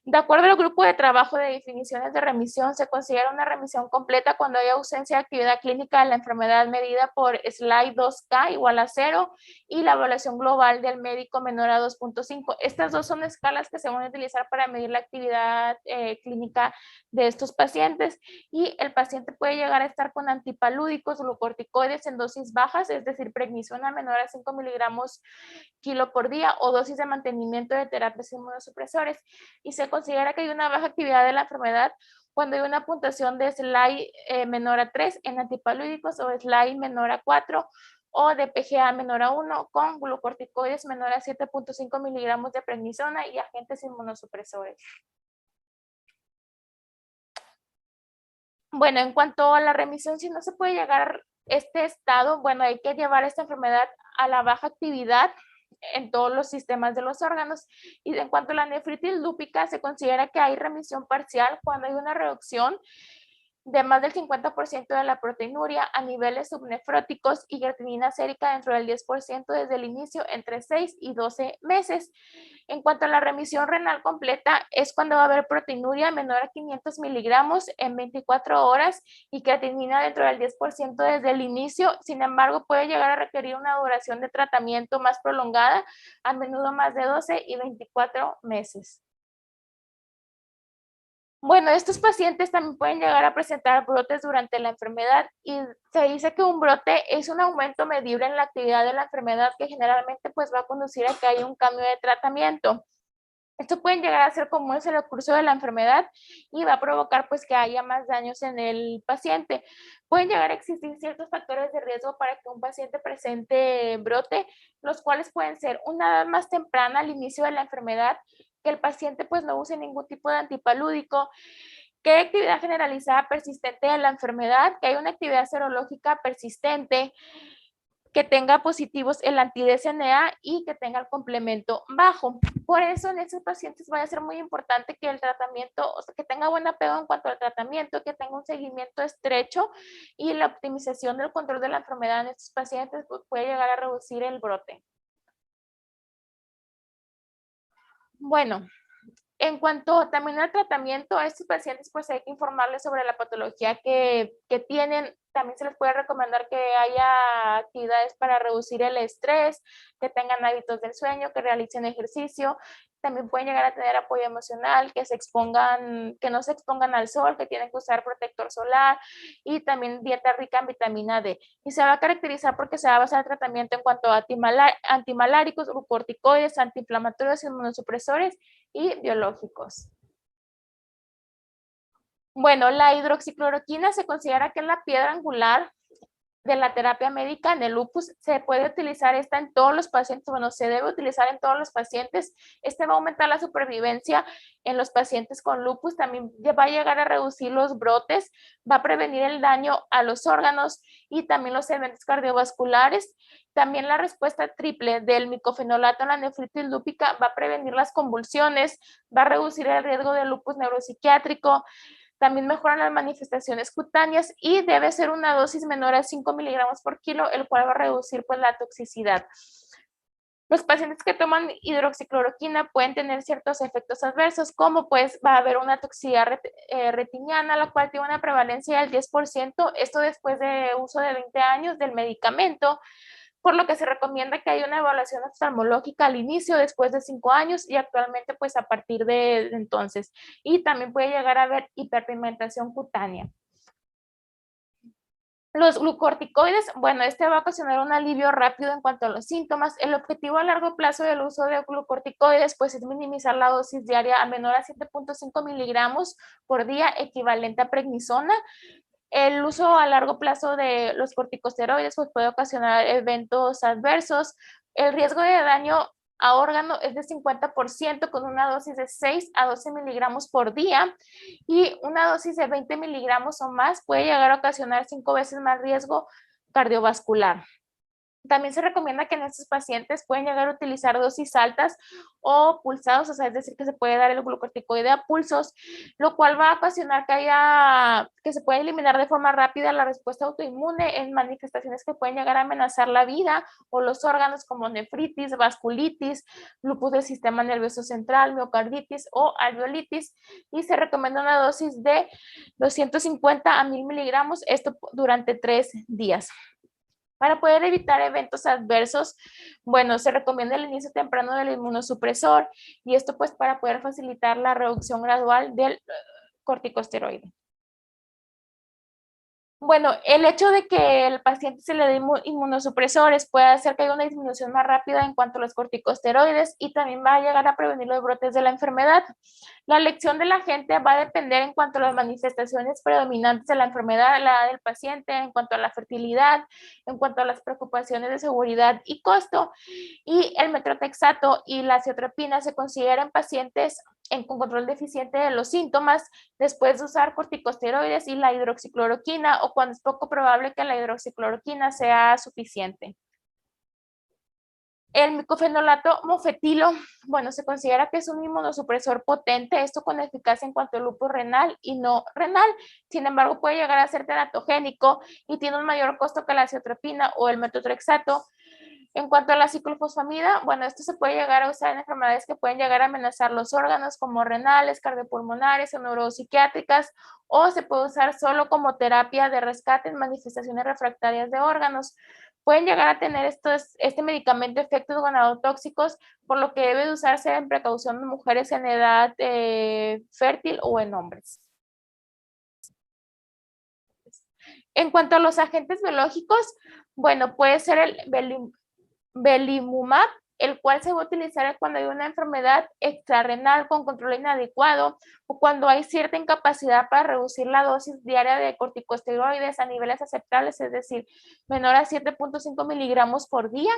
De acuerdo al grupo de trabajo de definiciones de remisión, se considera una remisión completa cuando hay ausencia de actividad clínica de la enfermedad medida por SLIDE 2K igual a 0 y la evaluación global del médico menor a 2.5. Estas dos son escalas que se van a utilizar para medir la actividad clínica de estos pacientes y el paciente puede llegar a estar con antipalúdicos, glucorticoides en dosis bajas, es decir, prednisona menor a 5 miligramos kilo por día o dosis de mantenimiento de terapias inmunosupresores y se considera que hay una baja actividad de la enfermedad cuando hay una puntuación de SLIDE menor a 3 en antipalúdicos o SLIDE menor a 4 o de PGA menor a 1 con glucorticoides menor a 7.5 miligramos de prednisona y agentes inmunosupresores. Bueno, en cuanto a la remisión, si no se puede llegar a este estado, bueno, hay que llevar esta enfermedad a la baja actividad en todos los sistemas de los órganos. Y en cuanto a la nefritis lúpica, se considera que hay remisión parcial cuando hay una reducción de más del 50% de la proteinuria a niveles subnefróticos y creatinina sérica dentro del 10% desde el inicio entre 6 y 12 meses. En cuanto a la remisión renal completa, es cuando va a haber proteinuria menor a 500 miligramos en 24 horas y creatinina dentro del 10% desde el inicio. Sin embargo, puede llegar a requerir una duración de tratamiento más prolongada, a menudo más de 12 y 24 meses. Bueno, estos pacientes también pueden llegar a presentar brotes durante la enfermedad y se dice que un brote es un aumento medible en la actividad de la enfermedad que generalmente pues va a conducir a que haya un cambio de tratamiento. Esto puede llegar a ser común en el curso de la enfermedad y va a provocar pues que haya más daños en el paciente. Pueden llegar a existir ciertos factores de riesgo para que un paciente presente brote, los cuales pueden ser una edad más temprana al inicio de la enfermedad, que el paciente pues no use ningún tipo de antipalúdico, que hay actividad generalizada persistente de la enfermedad, que hay una actividad serológica persistente, que tenga positivos el anti-DSNA y que tenga el complemento bajo. Por eso en estos pacientes va a ser muy importante que el tratamiento, o sea, que tenga buen apego en cuanto al tratamiento, que tenga un seguimiento estrecho y la optimización del control de la enfermedad en estos pacientes pues, puede llegar a reducir el brote. Bueno, en cuanto también al tratamiento, a estos pacientes pues hay que informarles sobre la patología que tienen. También se les puede recomendar que haya actividades para reducir el estrés, que tengan hábitos del sueño, que realicen ejercicio. También pueden llegar a tener apoyo emocional, que se expongan, que no se expongan al sol, que tienen que usar protector solar y también dieta rica en vitamina D. Y se va a caracterizar porque se va a basar el tratamiento en cuanto a antimaláricos, glucorticoides, antiinflamatorios, inmunosupresores y biológicos. Bueno, la hidroxicloroquina se considera que es la piedra angular de la terapia médica en el lupus. Se puede utilizar esta en todos los pacientes, bueno, se debe utilizar en todos los pacientes. Este va a aumentar la supervivencia en los pacientes con lupus, también va a llegar a reducir los brotes, va a prevenir el daño a los órganos y también los eventos cardiovasculares. También la respuesta triple del micofenolato en la nefritis lúpica va a prevenir las convulsiones, va a reducir el riesgo de lupus neuropsiquiátrico, también mejoran las manifestaciones cutáneas y debe ser una dosis menor a 5 miligramos por kilo, el cual va a reducir pues, la toxicidad. Los pacientes que toman hidroxicloroquina pueden tener ciertos efectos adversos, como pues va a haber una toxicidad retiniana, la cual tiene una prevalencia del 10%, esto después de uso de 20 años del medicamento, por lo que se recomienda que haya una evaluación oftalmológica al inicio, después de 5 años y actualmente pues a partir de entonces. Y también puede llegar a haber hiperpigmentación cutánea. Los glucorticoides, bueno, este va a ocasionar un alivio rápido en cuanto a los síntomas. El objetivo a largo plazo del uso de glucorticoides, pues es minimizar la dosis diaria a menor a 7.5 miligramos por día, equivalente a prednisona. El uso a largo plazo de los corticosteroides pues puede ocasionar eventos adversos. El riesgo de daño a órgano es de 50% con una dosis de 6 a 12 miligramos por día, y una dosis de 20 miligramos o más puede llegar a ocasionar 5 veces más riesgo cardiovascular. También se recomienda que en estos pacientes pueden llegar a utilizar dosis altas o pulsados, o sea, es decir, que se puede dar el glucorticoide a pulsos, lo cual va a ocasionar que se puede eliminar de forma rápida la respuesta autoinmune en manifestaciones que pueden llegar a amenazar la vida o los órganos, como nefritis, vasculitis, lupus del sistema nervioso central, miocarditis o alveolitis, y se recomienda una dosis de 250 a 1000 miligramos, esto durante 3 días. Para poder evitar eventos adversos, bueno, se recomienda el inicio temprano del inmunosupresor, y esto pues para poder facilitar la reducción gradual del corticosteroide. Bueno, el hecho de que el paciente se le dé inmunosupresores puede hacer que haya una disminución más rápida en cuanto a los corticosteroides, y también va a llegar a prevenir los brotes de la enfermedad. La elección de la gente va a depender en cuanto a las manifestaciones predominantes de la enfermedad, la edad del paciente, en cuanto a la fertilidad, en cuanto a las preocupaciones de seguridad y costo. Y el metrotexato y la aciatropina se consideran pacientes con control deficiente de los síntomas después de usar corticosteroides y la hidroxicloroquina, o cuando es poco probable que la hidroxicloroquina sea suficiente. El micofenolato mofetilo, bueno, se considera que es un inmunosupresor potente, esto con eficacia en cuanto al lupus renal y no renal. Sin embargo, puede llegar a ser teratogénico y tiene un mayor costo que la aciatropina o el metotrexato. En cuanto a la ciclofosfamida, bueno, esto se puede llegar a usar en enfermedades que pueden llegar a amenazar los órganos, como renales, cardiopulmonares o neuropsiquiátricas, o se puede usar solo como terapia de rescate en manifestaciones refractarias de órganos. Pueden llegar a tener este medicamento efectos gonadotóxicos, por lo que debe de usarse en precaución de mujeres en edad fértil o en hombres. En cuanto a los agentes biológicos, bueno, puede ser el belimumab, el cual se va a utilizar cuando hay una enfermedad extrarrenal con control inadecuado, o cuando hay cierta incapacidad para reducir la dosis diaria de corticosteroides a niveles aceptables, es decir, menor a 7.5 miligramos por día,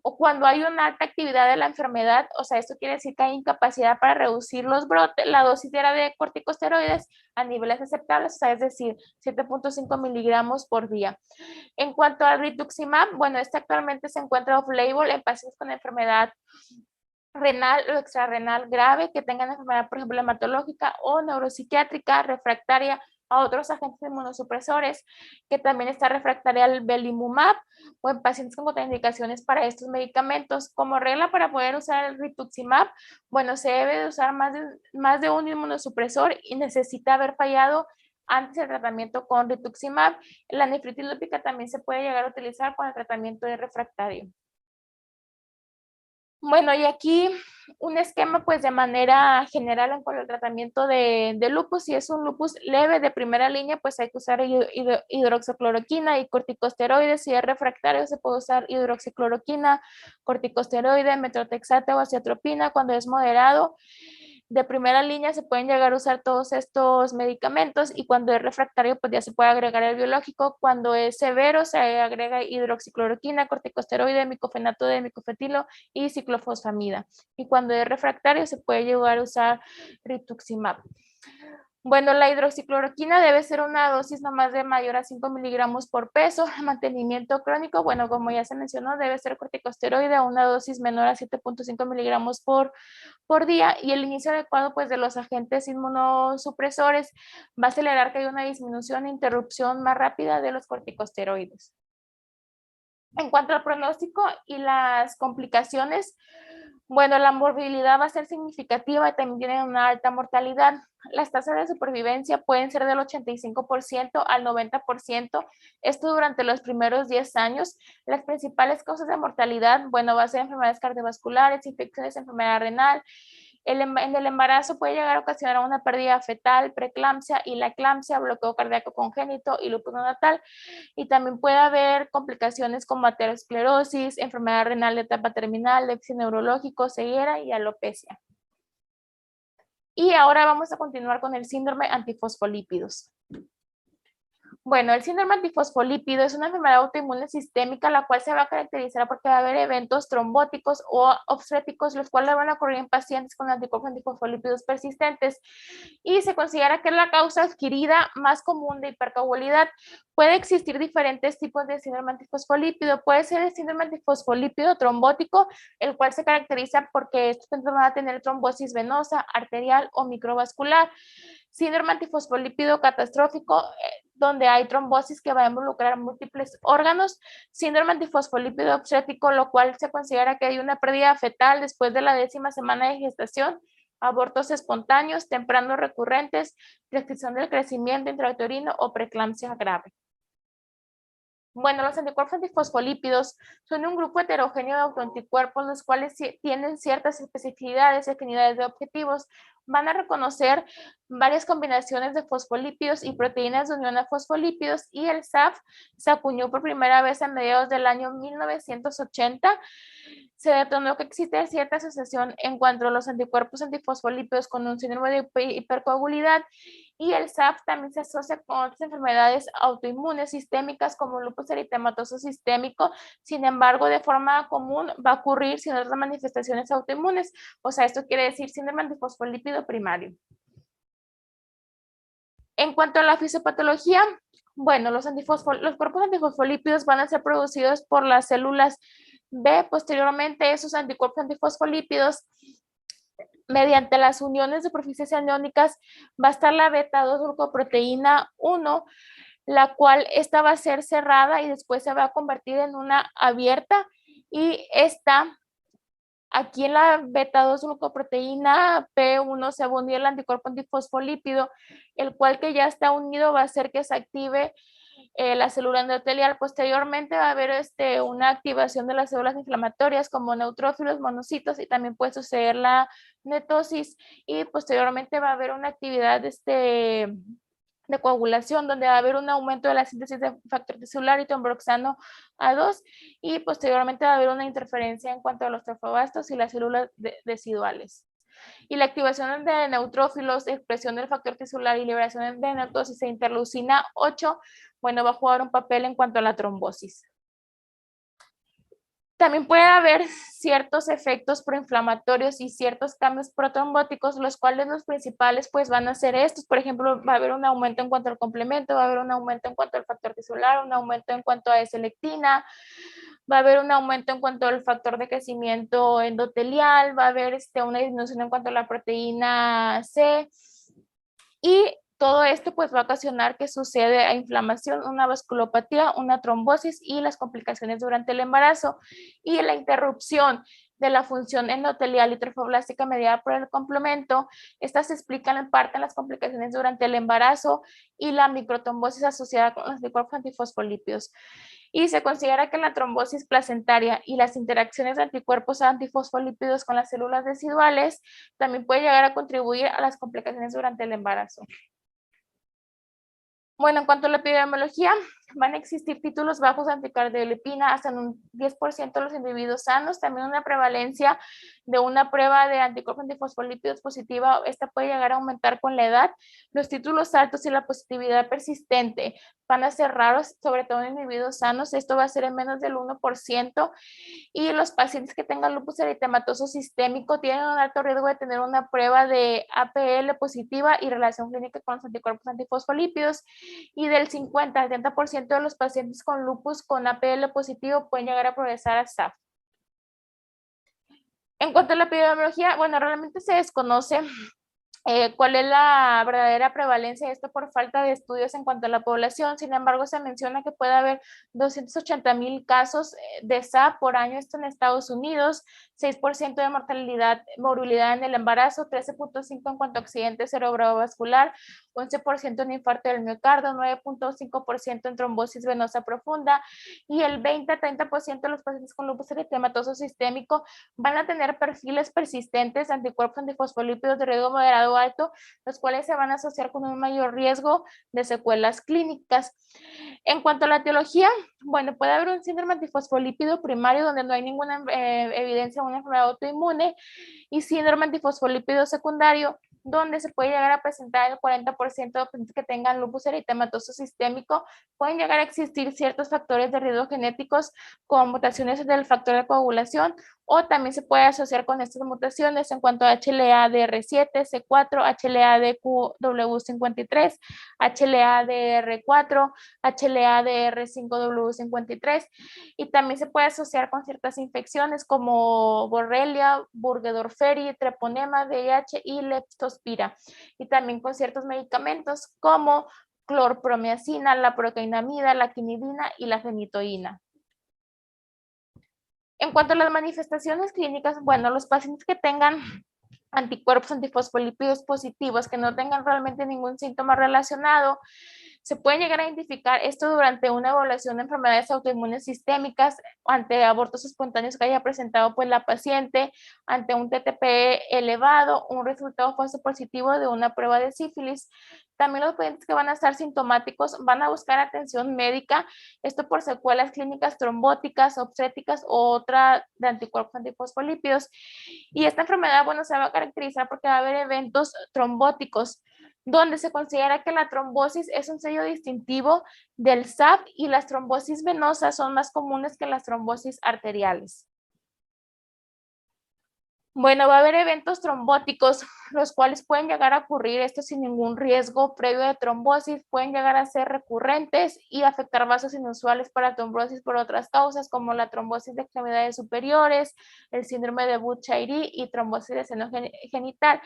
o cuando hay una alta actividad de la enfermedad, o sea, esto quiere decir que hay incapacidad para reducir los brotes, la dosis diaria de corticosteroides a niveles aceptables, o sea, es decir, 7.5 miligramos por día. En cuanto al rituximab, bueno, este actualmente se encuentra off-label en pacientes con enfermedad renal o extrarrenal grave, que tengan enfermedad, por ejemplo, hematológica o neuropsiquiátrica, refractaria a otros agentes inmunosupresores, que también está refractaria al belimumab, o en pacientes con contraindicaciones para estos medicamentos. Como regla para poder usar el rituximab, bueno, se debe de usar más de un inmunosupresor y necesita haber fallado antes del tratamiento con rituximab. La nefritis lúpica también se puede llegar a utilizar cuando el tratamiento es refractario. Bueno, y aquí un esquema pues de manera general en cuanto al tratamiento de lupus. Si es un lupus leve de primera línea, pues hay que usar hidroxicloroquina y corticosteroides. Si es refractario, se puede usar hidroxicloroquina, corticosteroide, metrotexate o aciatropina. Cuando es moderado de primera línea, se pueden llegar a usar todos estos medicamentos, y cuando es refractario pues ya se puede agregar el biológico. Cuando es severo se agrega hidroxicloroquina, corticosteroide, micofenato de micofetilo y ciclofosfamida, y cuando es refractario se puede llegar a usar rituximab. Bueno, la hidroxicloroquina debe ser una dosis no más de mayor a 5 miligramos por peso. Mantenimiento crónico, bueno, como ya se mencionó, debe ser corticosteroide a una dosis menor a 7.5 miligramos por día, y el inicio adecuado pues de los agentes inmunosupresores va a acelerar que haya una disminución e interrupción más rápida de los corticosteroides. En cuanto al pronóstico y las complicaciones, bueno, la morbilidad va a ser significativa y también tiene una alta mortalidad. Las tasas de supervivencia pueden ser del 85% al 90%, esto durante los primeros 10 años. Las principales causas de mortalidad, bueno, va a ser enfermedades cardiovasculares, infecciones, enfermedad renal. En el embarazo puede llegar a ocasionar una pérdida fetal, preeclampsia y la eclampsia, bloqueo cardíaco congénito y lupus neonatal. Y también puede haber complicaciones como aterosclerosis, enfermedad renal de etapa terminal, déficit neurológico, ceguera y alopecia. Y ahora vamos a continuar con el síndrome antifosfolípidos. Bueno, el síndrome antifosfolípido es una enfermedad autoinmune sistémica, la cual se va a caracterizar porque va a haber eventos trombóticos o obstétricos, los cuales van a ocurrir en pacientes con anticuerpos antifosfolípidos persistentes. Y se considera que es la causa adquirida más común de hipercoagulabilidad. Puede existir diferentes tipos de síndrome antifosfolípido. Puede ser el síndrome antifosfolípido trombótico, el cual se caracteriza porque estos van a tener trombosis venosa, arterial o microvascular. Síndrome antifosfolípido catastrófico, donde hay trombosis que va a involucrar múltiples órganos. Síndrome antifosfolípido obstétrico, lo cual se considera que hay una pérdida fetal después de la 10ª semana de gestación, abortos espontáneos, tempranos recurrentes, restricción del crecimiento intrauterino o preeclampsia grave. Bueno, los anticuerpos antifosfolípidos son un grupo heterogéneo de autoanticuerpos, los cuales tienen ciertas especificidades y afinidades de objetivos. Van a reconocer varias combinaciones de fosfolípidos y proteínas de unión a fosfolípidos, y el SAF se acuñó por primera vez a mediados del año 1980. Se determinó que existe cierta asociación en cuanto a los anticuerpos antifosfolípidos con un síndrome de hipercoagulidad, y el SAF también se asocia con otras enfermedades autoinmunes sistémicas como lupus eritematoso sistémico. Sin embargo, de forma común va a ocurrir sin otras manifestaciones autoinmunes. O sea, esto quiere decir síndrome antifosfolípido primario. En cuanto a la fisiopatología, bueno, los cuerpos antifosfolípidos van a ser producidos por las células B. Posteriormente, esos anticuerpos antifosfolípidos, mediante las uniones de superficies aniónicas, va a estar la beta-2-glucoproteína 1, la cual esta va a ser cerrada y después se va a convertir en una abierta, y esta, aquí en la beta-2-glucoproteína P1 se va a unir el anticuerpo antifosfolípido, el cual que ya está unido va a hacer que se active la célula endotelial. Posteriormente va a haber una activación de las células inflamatorias como neutrófilos, monocitos, y también puede suceder la netosis, y posteriormente va a haber una actividad de coagulación, donde va a haber un aumento de la síntesis de factor tisular y tombroxano A2, y posteriormente va a haber una interferencia en cuanto a los trofobastos y las células residuales. Y la activación de neutrófilos, expresión del factor tisular y liberación de netosis e interleucina 8, bueno, va a jugar un papel en cuanto a la trombosis. También puede haber ciertos efectos proinflamatorios y ciertos cambios protrombóticos, los cuales los principales pues van a ser estos. Por ejemplo, va a haber un aumento en cuanto al complemento, va a haber un aumento en cuanto al factor tisular, un aumento en cuanto a S-lectina, va a haber un aumento en cuanto al factor de crecimiento endotelial, va a haber una disminución en cuanto a la proteína C, y todo esto pues va a ocasionar que sucede inflamación, una vasculopatía, una trombosis y las complicaciones durante el embarazo, y la interrupción de la función endotelial y trofoblástica mediada por el complemento. Estas se explican en parte en las complicaciones durante el embarazo y la microtrombosis asociada con los anticuerpos antifosfolípidos. Y se considera que la trombosis placentaria y las interacciones de anticuerpos antifosfolípidos con las células residuales también puede llegar a contribuir a las complicaciones durante el embarazo. Bueno, en cuanto a la epidemiología, van a existir títulos bajos de anticardiolipina hasta en un 10% de los individuos sanos. También una prevalencia de una prueba de anticuerpos antifosfolípidos positiva, esta puede llegar a aumentar con la edad. Los títulos altos y la positividad persistente van a ser raros, sobre todo en individuos sanos. Esto va a ser en menos del 1%. Y los pacientes que tengan lupus eritematoso sistémico tienen un alto riesgo de tener una prueba de APL positiva y relación clínica con los anticuerpos antifosfolípidos. Y del 50 al 70% de los pacientes con lupus con APL positivo pueden llegar a progresar a SAF. En cuanto a la epidemiología, bueno, realmente se desconoce cuál es la verdadera prevalencia de esto por falta de estudios en cuanto a la población. Sin embargo, se menciona que puede haber 280,000 casos de SAP por año, esto en Estados Unidos, 6% de morbilidad en el embarazo, 13.5% en cuanto a accidente cerebrovascular, 11% en infarto del miocardio, 9.5% en trombosis venosa profunda, y el 20-30% de los pacientes con lupus eritematoso sistémico van a tener perfiles persistentes de anticuerpos antifosfolípidos de riesgo moderado o alto, los cuales se van a asociar con un mayor riesgo de secuelas clínicas. En cuanto a la etiología, bueno, puede haber un síndrome antifosfolípido primario donde no hay ninguna evidencia de una enfermedad autoinmune, y síndrome antifosfolípido secundario, donde se puede llegar a presentar el 40% de pacientes que tengan lupus eritematoso sistémico. Pueden llegar a existir ciertos factores de riesgo genéticos como mutaciones del factor de coagulación, o también se puede asociar con estas mutaciones en cuanto a HLA-DR7, C4, HLA-DQ-W53, HLA-DR4, HLA-DR5-W53, y también se puede asociar con ciertas infecciones como Borrelia, Burgdorferi, treponema, VIH y leptospira, y también con ciertos medicamentos como clorpromazina, la procainamida, la quinidina y la fenitoína. En cuanto a las manifestaciones clínicas, bueno, los pacientes que tengan anticuerpos antifosfolípidos positivos, que no tengan realmente ningún síntoma relacionado, se puede llegar a identificar esto durante una evaluación de enfermedades autoinmunes sistémicas, ante abortos espontáneos que haya presentado pues la paciente, ante un TTP elevado, un resultado falso positivo de una prueba de sífilis. También los pacientes que van a estar sintomáticos van a buscar atención médica, esto por secuelas clínicas trombóticas, obstétricas o otra de anticuerpos antifosfolípidos. Y esta enfermedad, bueno, se va a caracterizar porque va a haber eventos trombóticos, donde se considera que la trombosis es un sello distintivo del SAP, y las trombosis venosas son más comunes que las trombosis arteriales. Bueno, va a haber eventos trombóticos, los cuales pueden llegar a ocurrir, esto sin ningún riesgo previo de trombosis, pueden llegar a ser recurrentes y afectar vasos inusuales para trombosis por otras causas, como la trombosis de extremidades superiores, el síndrome de Budd-Chiari y trombosis de seno genital.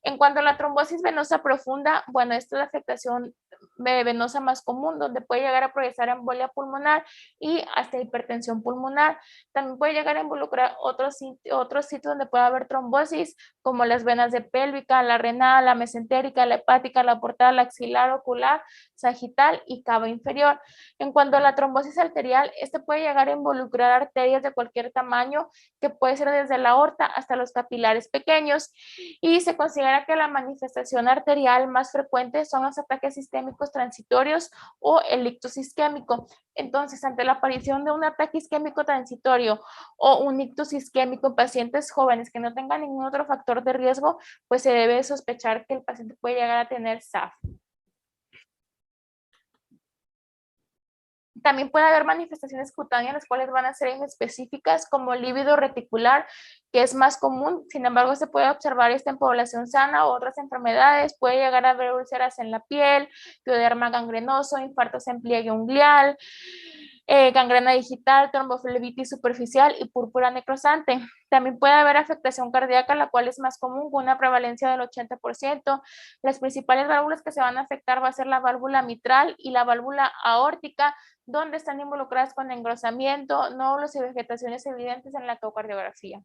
En cuanto a la trombosis venosa profunda, bueno, esta es la afectación venosa más común, donde puede llegar a progresar embolia pulmonar y hasta hipertensión pulmonar. También puede llegar a involucrar otros sitios donde puede haber trombosis, como las venas de pélvica, la renal, la mesentérica, la hepática, la portal, la axilar, ocular, sagital y cava inferior. En cuanto a la trombosis arterial, este puede llegar a involucrar arterias de cualquier tamaño, que puede ser desde la aorta hasta los capilares pequeños, y se considera que la manifestación arterial más frecuente son los ataques sistémicos transitorios o el ictus isquémico. Entonces, ante la aparición de un ataque isquémico transitorio o un ictus isquémico en pacientes jóvenes que no tengan ningún otro factor de riesgo, pues se debe sospechar que el paciente puede llegar a tener SAF. También puede haber manifestaciones cutáneas, las cuales van a ser inespecíficas, como lívido reticular, que es más común. Sin embargo, se puede observar esto en población sana o otras enfermedades. Puede llegar a haber úlceras en la piel, pioderma gangrenoso, infartos en pliegue unguial, gangrena digital, tromboflebitis superficial y púrpura necrosante. También puede haber afectación cardíaca, la cual es más común, con una prevalencia del 80%. Las principales válvulas que se van a afectar va a ser la válvula mitral y la válvula aórtica, donde están involucradas con engrosamiento, nódulos y vegetaciones evidentes en la ecocardiografía.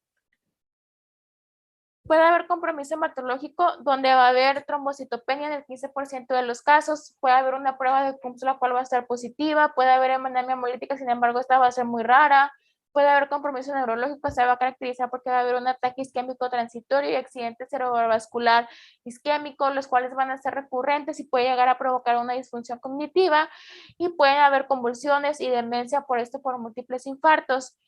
Puede haber compromiso hematológico, donde va a haber trombocitopenia en el 15% de los casos. Puede haber una prueba de CUMS, la cual va a estar positiva. Puede haber hemonemia hemolítica, sin embargo, esta va a ser muy rara. Puede haber compromiso neurológico, se va a caracterizar porque va a haber un ataque isquémico transitorio y accidente cerebrovascular isquémico, los cuales van a ser recurrentes y puede llegar a provocar una disfunción cognitiva, y pueden haber convulsiones y demencia por esto, por múltiples infartos.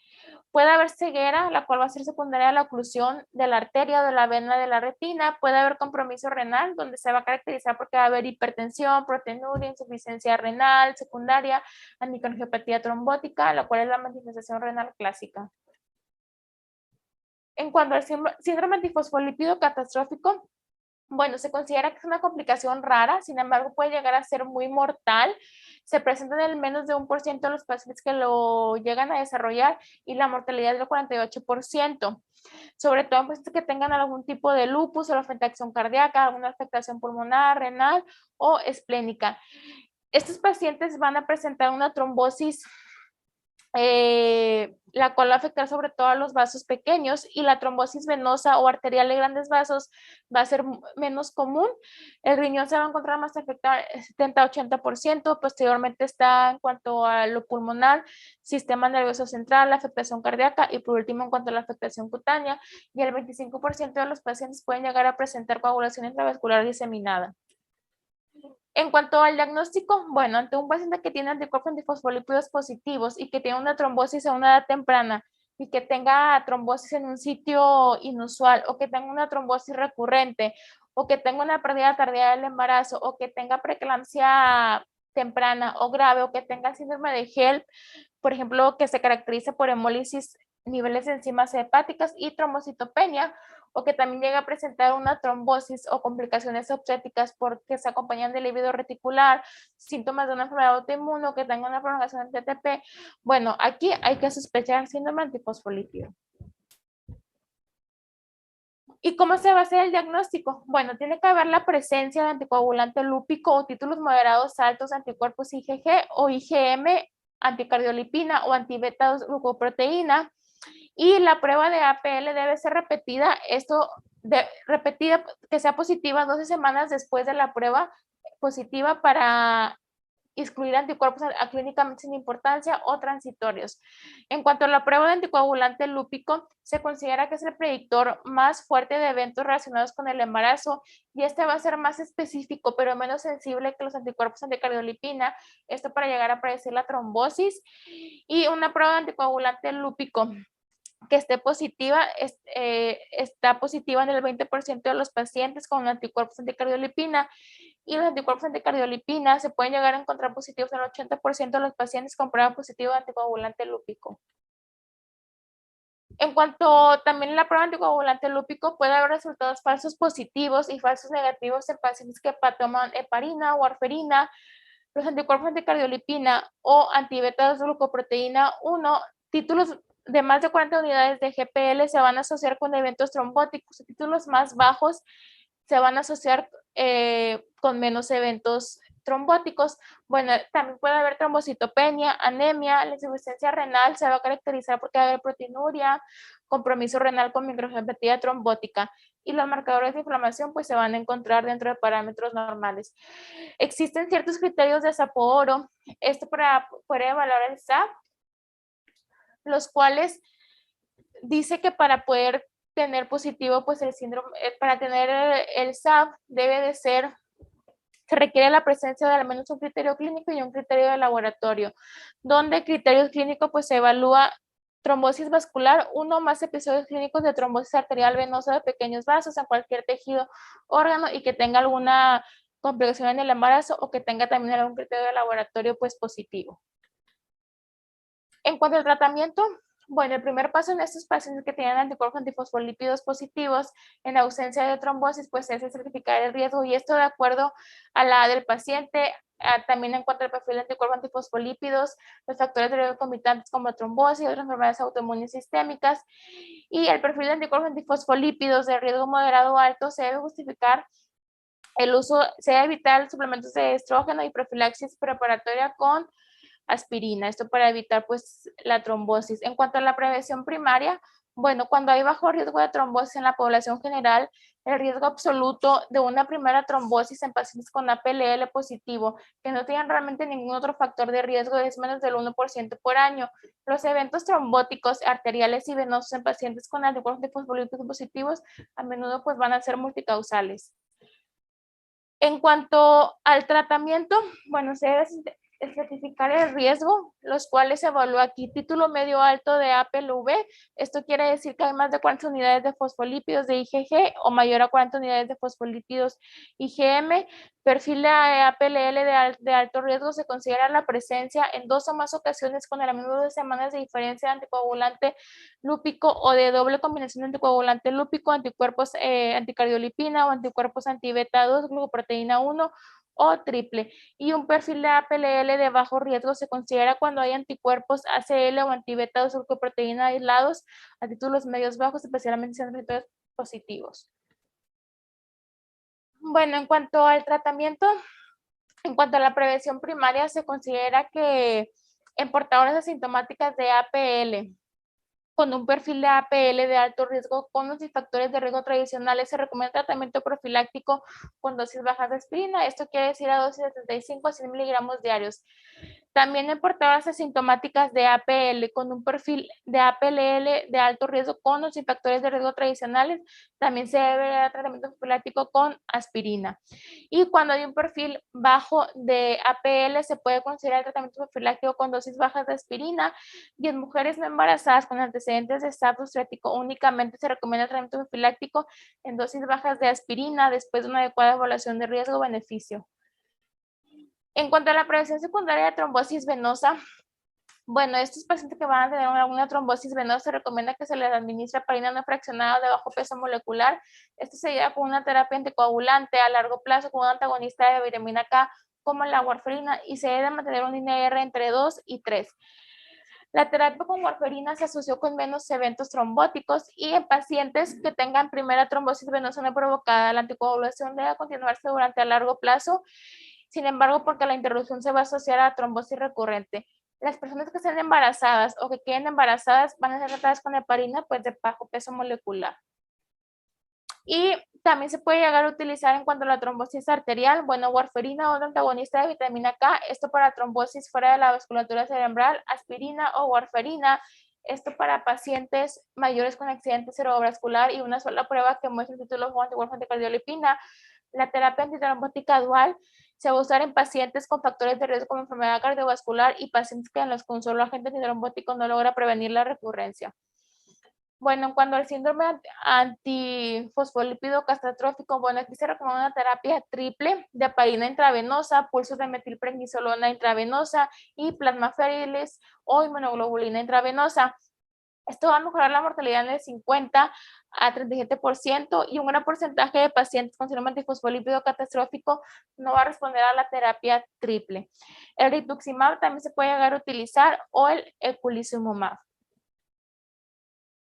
Puede haber ceguera, la cual va a ser secundaria a la oclusión de la arteria o de la vena de la retina. Puede haber compromiso renal, donde se va a caracterizar porque va a haber hipertensión, proteinuria, insuficiencia renal secundaria, amicangiopatía trombótica, la cual es la manifestación renal clásica. En cuanto al síndrome antifosfolípido catastrófico, Bueno, se considera que es una complicación rara, sin embargo puede llegar a ser muy mortal. Se presenta en el menos de 1% de los pacientes que lo llegan a desarrollar y la mortalidad es del 48%, sobre todo en pacientes que tengan algún tipo de lupus o afectación cardíaca, alguna afectación pulmonar, renal o esplénica. Estos pacientes van a presentar una trombosis la cual va a afectar sobre todo a los vasos pequeños, y la trombosis venosa o arterial de grandes vasos va a ser menos común. El riñón se va a encontrar más afectado 70-80%, posteriormente está en cuanto a lo pulmonar, sistema nervioso central, la afectación cardíaca y por último en cuanto a la afectación cutánea, y el 25% de los pacientes pueden llegar a presentar coagulación intravascular diseminada. En cuanto al diagnóstico, bueno, ante un paciente que tiene anticuerpos antifosfolípidos positivos y que tiene una trombosis a una edad temprana y que tenga trombosis en un sitio inusual o que tenga una trombosis recurrente o que tenga una pérdida tardía del embarazo o que tenga preeclampsia temprana o grave o que tenga síndrome de HELP, por ejemplo, que se caracteriza por hemólisis, niveles de enzimas hepáticas y trombocitopenia, o que también llega a presentar una trombosis o complicaciones obstétricas porque se acompañan de lívido reticular, síntomas de una enfermedad autoinmune o que tenga una prolongación del TTP. Bueno, aquí hay que sospechar síndrome antifosfolípido. ¿Y cómo se va a hacer el diagnóstico? Bueno, tiene que haber la presencia de anticoagulante lúpico o títulos moderados altos de anticuerpos IgG o IgM, anticardiolipina o antibeta glucoproteína. Y la prueba de APL debe ser repetida, repetida, que sea positiva 12 semanas después de la prueba positiva para excluir anticuerpos clínicamente sin importancia o transitorios. En cuanto a la prueba de anticoagulante lúpico, se considera que es el predictor más fuerte de eventos relacionados con el embarazo, y este va a ser más específico pero menos sensible que los anticuerpos anticardiolipina, esto para llegar a predecir la trombosis. Y una prueba de anticoagulante lúpico que esté positiva, está positiva en el 20% de los pacientes con anticuerpos anticardiolipina, y los anticuerpos anticardiolipina se pueden llegar a encontrar positivos en el 80% de los pacientes con prueba positiva de anticoagulante lúpico. En cuanto también a la prueba anticoagulante lúpico, puede haber resultados falsos positivos y falsos negativos en pacientes que toman heparina o warfarina. Los anticuerpos anticardiolipina o antibeta glucoproteína 1, títulos de más de 40 unidades de GPL se van a asociar con eventos trombóticos, títulos más bajos se van a asociar con menos eventos trombóticos. Bueno, también puede haber trombocitopenia, anemia, la insuficiencia renal se va a caracterizar porque va a haber proteinuria, compromiso renal con microangiopatía trombótica, y los marcadores de inflamación pues se van a encontrar dentro de parámetros normales. Existen ciertos criterios de SAPO-ORO, esto para poder evaluar el SAP, los cuales dice que para poder tener positivo, pues el síndrome, para tener el SAP debe de ser, se requiere la presencia de al menos un criterio clínico y un criterio de laboratorio, donde el criterio clínico pues se evalúa trombosis vascular, uno o más episodios clínicos de trombosis arterial venosa de pequeños vasos en cualquier tejido, órgano, y que tenga alguna complicación en el embarazo o que tenga también algún criterio de laboratorio pues positivo. En cuanto al tratamiento, bueno, el primer paso en estos pacientes que tienen anticuerpos antifosfolípidos positivos en ausencia de trombosis, pues es certificar el riesgo, y esto de acuerdo a la del paciente, también en cuanto al perfil de anticuerpos antifosfolípidos, los factores de riesgo concomitantes como trombosis y otras enfermedades autoinmunes sistémicas, y el perfil de anticuerpos antifosfolípidos de riesgo moderado o alto se debe justificar el uso, se debe evitar suplementos de estrógeno y profilaxis preparatoria con aspirina, esto para evitar pues la trombosis. En cuanto a la prevención primaria, bueno, cuando hay bajo riesgo de trombosis en la población general, el riesgo absoluto de una primera trombosis en pacientes con APLL positivo que no tienen realmente ningún otro factor de riesgo es menos del 1% por año. Los eventos trombóticos arteriales y venosos en pacientes con anticuerpos de fosfolípidos positivos a menudo pues van a ser multicausales. En cuanto al tratamiento, bueno, se debe estratificar el riesgo, los cuales se evalúa aquí título medio alto de APLV. Esto quiere decir que hay más de 40 unidades de fosfolípidos de IgG o mayor a 40 unidades de fosfolípidos IgM. Perfil de APLL de alto riesgo se considera la presencia en 2 o más ocasiones con el número de semanas de diferencia de anticoagulante lúpico o de doble combinación de anticoagulante lúpico, anticuerpos anticardiolipina o anticuerpos anti-beta 2, glucoproteína 1 o triple. Y un perfil de APLL de bajo riesgo se considera cuando hay anticuerpos ACL o antibeta 2 glucoproteína aislados a títulos medios bajos, especialmente si son positivos. Bueno, en cuanto al tratamiento, en cuanto a la prevención primaria, se considera que en portadores asintomáticas de APL, con un perfil de APL de alto riesgo con los factores de riesgo tradicionales, se recomienda tratamiento profiláctico con dosis bajas de aspirina. Esto quiere decir a dosis de 75 a 100 miligramos diarios. También en portadoras asintomáticas de APL con un perfil de APLL de alto riesgo con los factores de riesgo tradicionales, también se debe dar tratamiento profiláctico con aspirina. Y cuando hay un perfil bajo de APL, se puede considerar el tratamiento profiláctico con dosis bajas de aspirina. Y en mujeres no embarazadas con antecedentes de estatus ciático, únicamente se recomienda el tratamiento profiláctico en dosis bajas de aspirina después de una adecuada evaluación de riesgo-beneficio. En cuanto a la prevención secundaria de trombosis venosa, bueno, estos pacientes que van a tener alguna trombosis venosa se recomienda que se les administre heparina no fraccionada de bajo peso molecular. Esto se lleva con una terapia anticoagulante a largo plazo con un antagonista de vitamina K como la warfarina y se debe mantener un INR entre 2 y 3. La terapia con warfarina se asoció con menos eventos trombóticos y en pacientes que tengan primera trombosis venosa no provocada, la anticoagulación debe continuarse durante a largo plazo. Sin embargo, porque la interrupción se va a asociar a trombosis recurrente. Las personas que estén embarazadas o que queden embarazadas van a ser tratadas con heparina pues de bajo peso molecular. Y también se puede llegar a utilizar en cuanto a la trombosis arterial, bueno, warfarina o otro antagonista de vitamina K, esto para trombosis fuera de la vasculatura cerebral, aspirina o warfarina, esto para pacientes mayores con accidente cerebrovascular y una sola prueba que muestra el título de cardiolipina. La terapia antitrombótica dual se va a usar en pacientes con factores de riesgo como enfermedad cardiovascular y pacientes que en los con solo agente antitrombótico no logra prevenir la recurrencia. Bueno, en cuanto al síndrome antifosfolípido catastrófico, bueno, aquí se recomienda una terapia triple de heparina intravenosa, pulsos de metilprednisolona intravenosa y plasmaferilis o inmunoglobulina intravenosa. Esto va a mejorar la mortalidad en el 50 a 37% y un gran porcentaje de pacientes con síndrome antifosfolípido catastrófico no va a responder a la terapia triple. El rituximab también se puede llegar a utilizar o el eculizumab.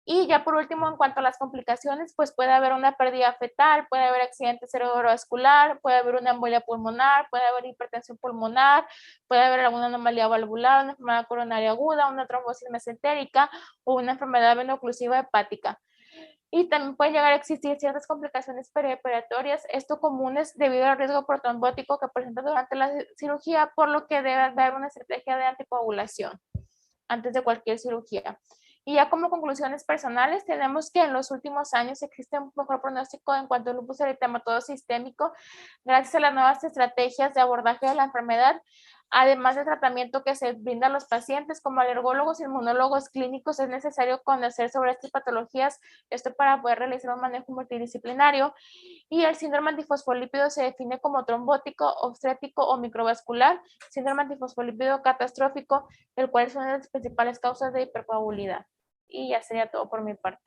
Y ya por último, en cuanto a las complicaciones, pues puede haber una pérdida fetal, puede haber accidente cerebrovascular, puede haber una embolia pulmonar, puede haber hipertensión pulmonar, puede haber alguna anomalía valvular, una enfermedad coronaria aguda, una trombosis mesentérica o una enfermedad veno-oclusiva hepática. Y también pueden llegar a existir ciertas complicaciones perioperatorias, esto comunes debido al riesgo protrombótico que presenta durante la cirugía, por lo que debe haber una estrategia de anticoagulación antes de cualquier cirugía. Y ya como conclusiones personales, tenemos que en los últimos años existe un mejor pronóstico en cuanto al lupus eritematoso sistémico, gracias a las nuevas estrategias de abordaje de la enfermedad, además del tratamiento que se brinda a los pacientes. Como alergólogos y inmunólogos clínicos es necesario conocer sobre estas patologías, esto para poder realizar un manejo multidisciplinario. Y el síndrome antifosfolípido se define como trombótico, obstétrico o microvascular, síndrome antifosfolípido catastrófico, el cual es una de las principales causas de hipercoagulidad. Y ya sería todo por mi parte.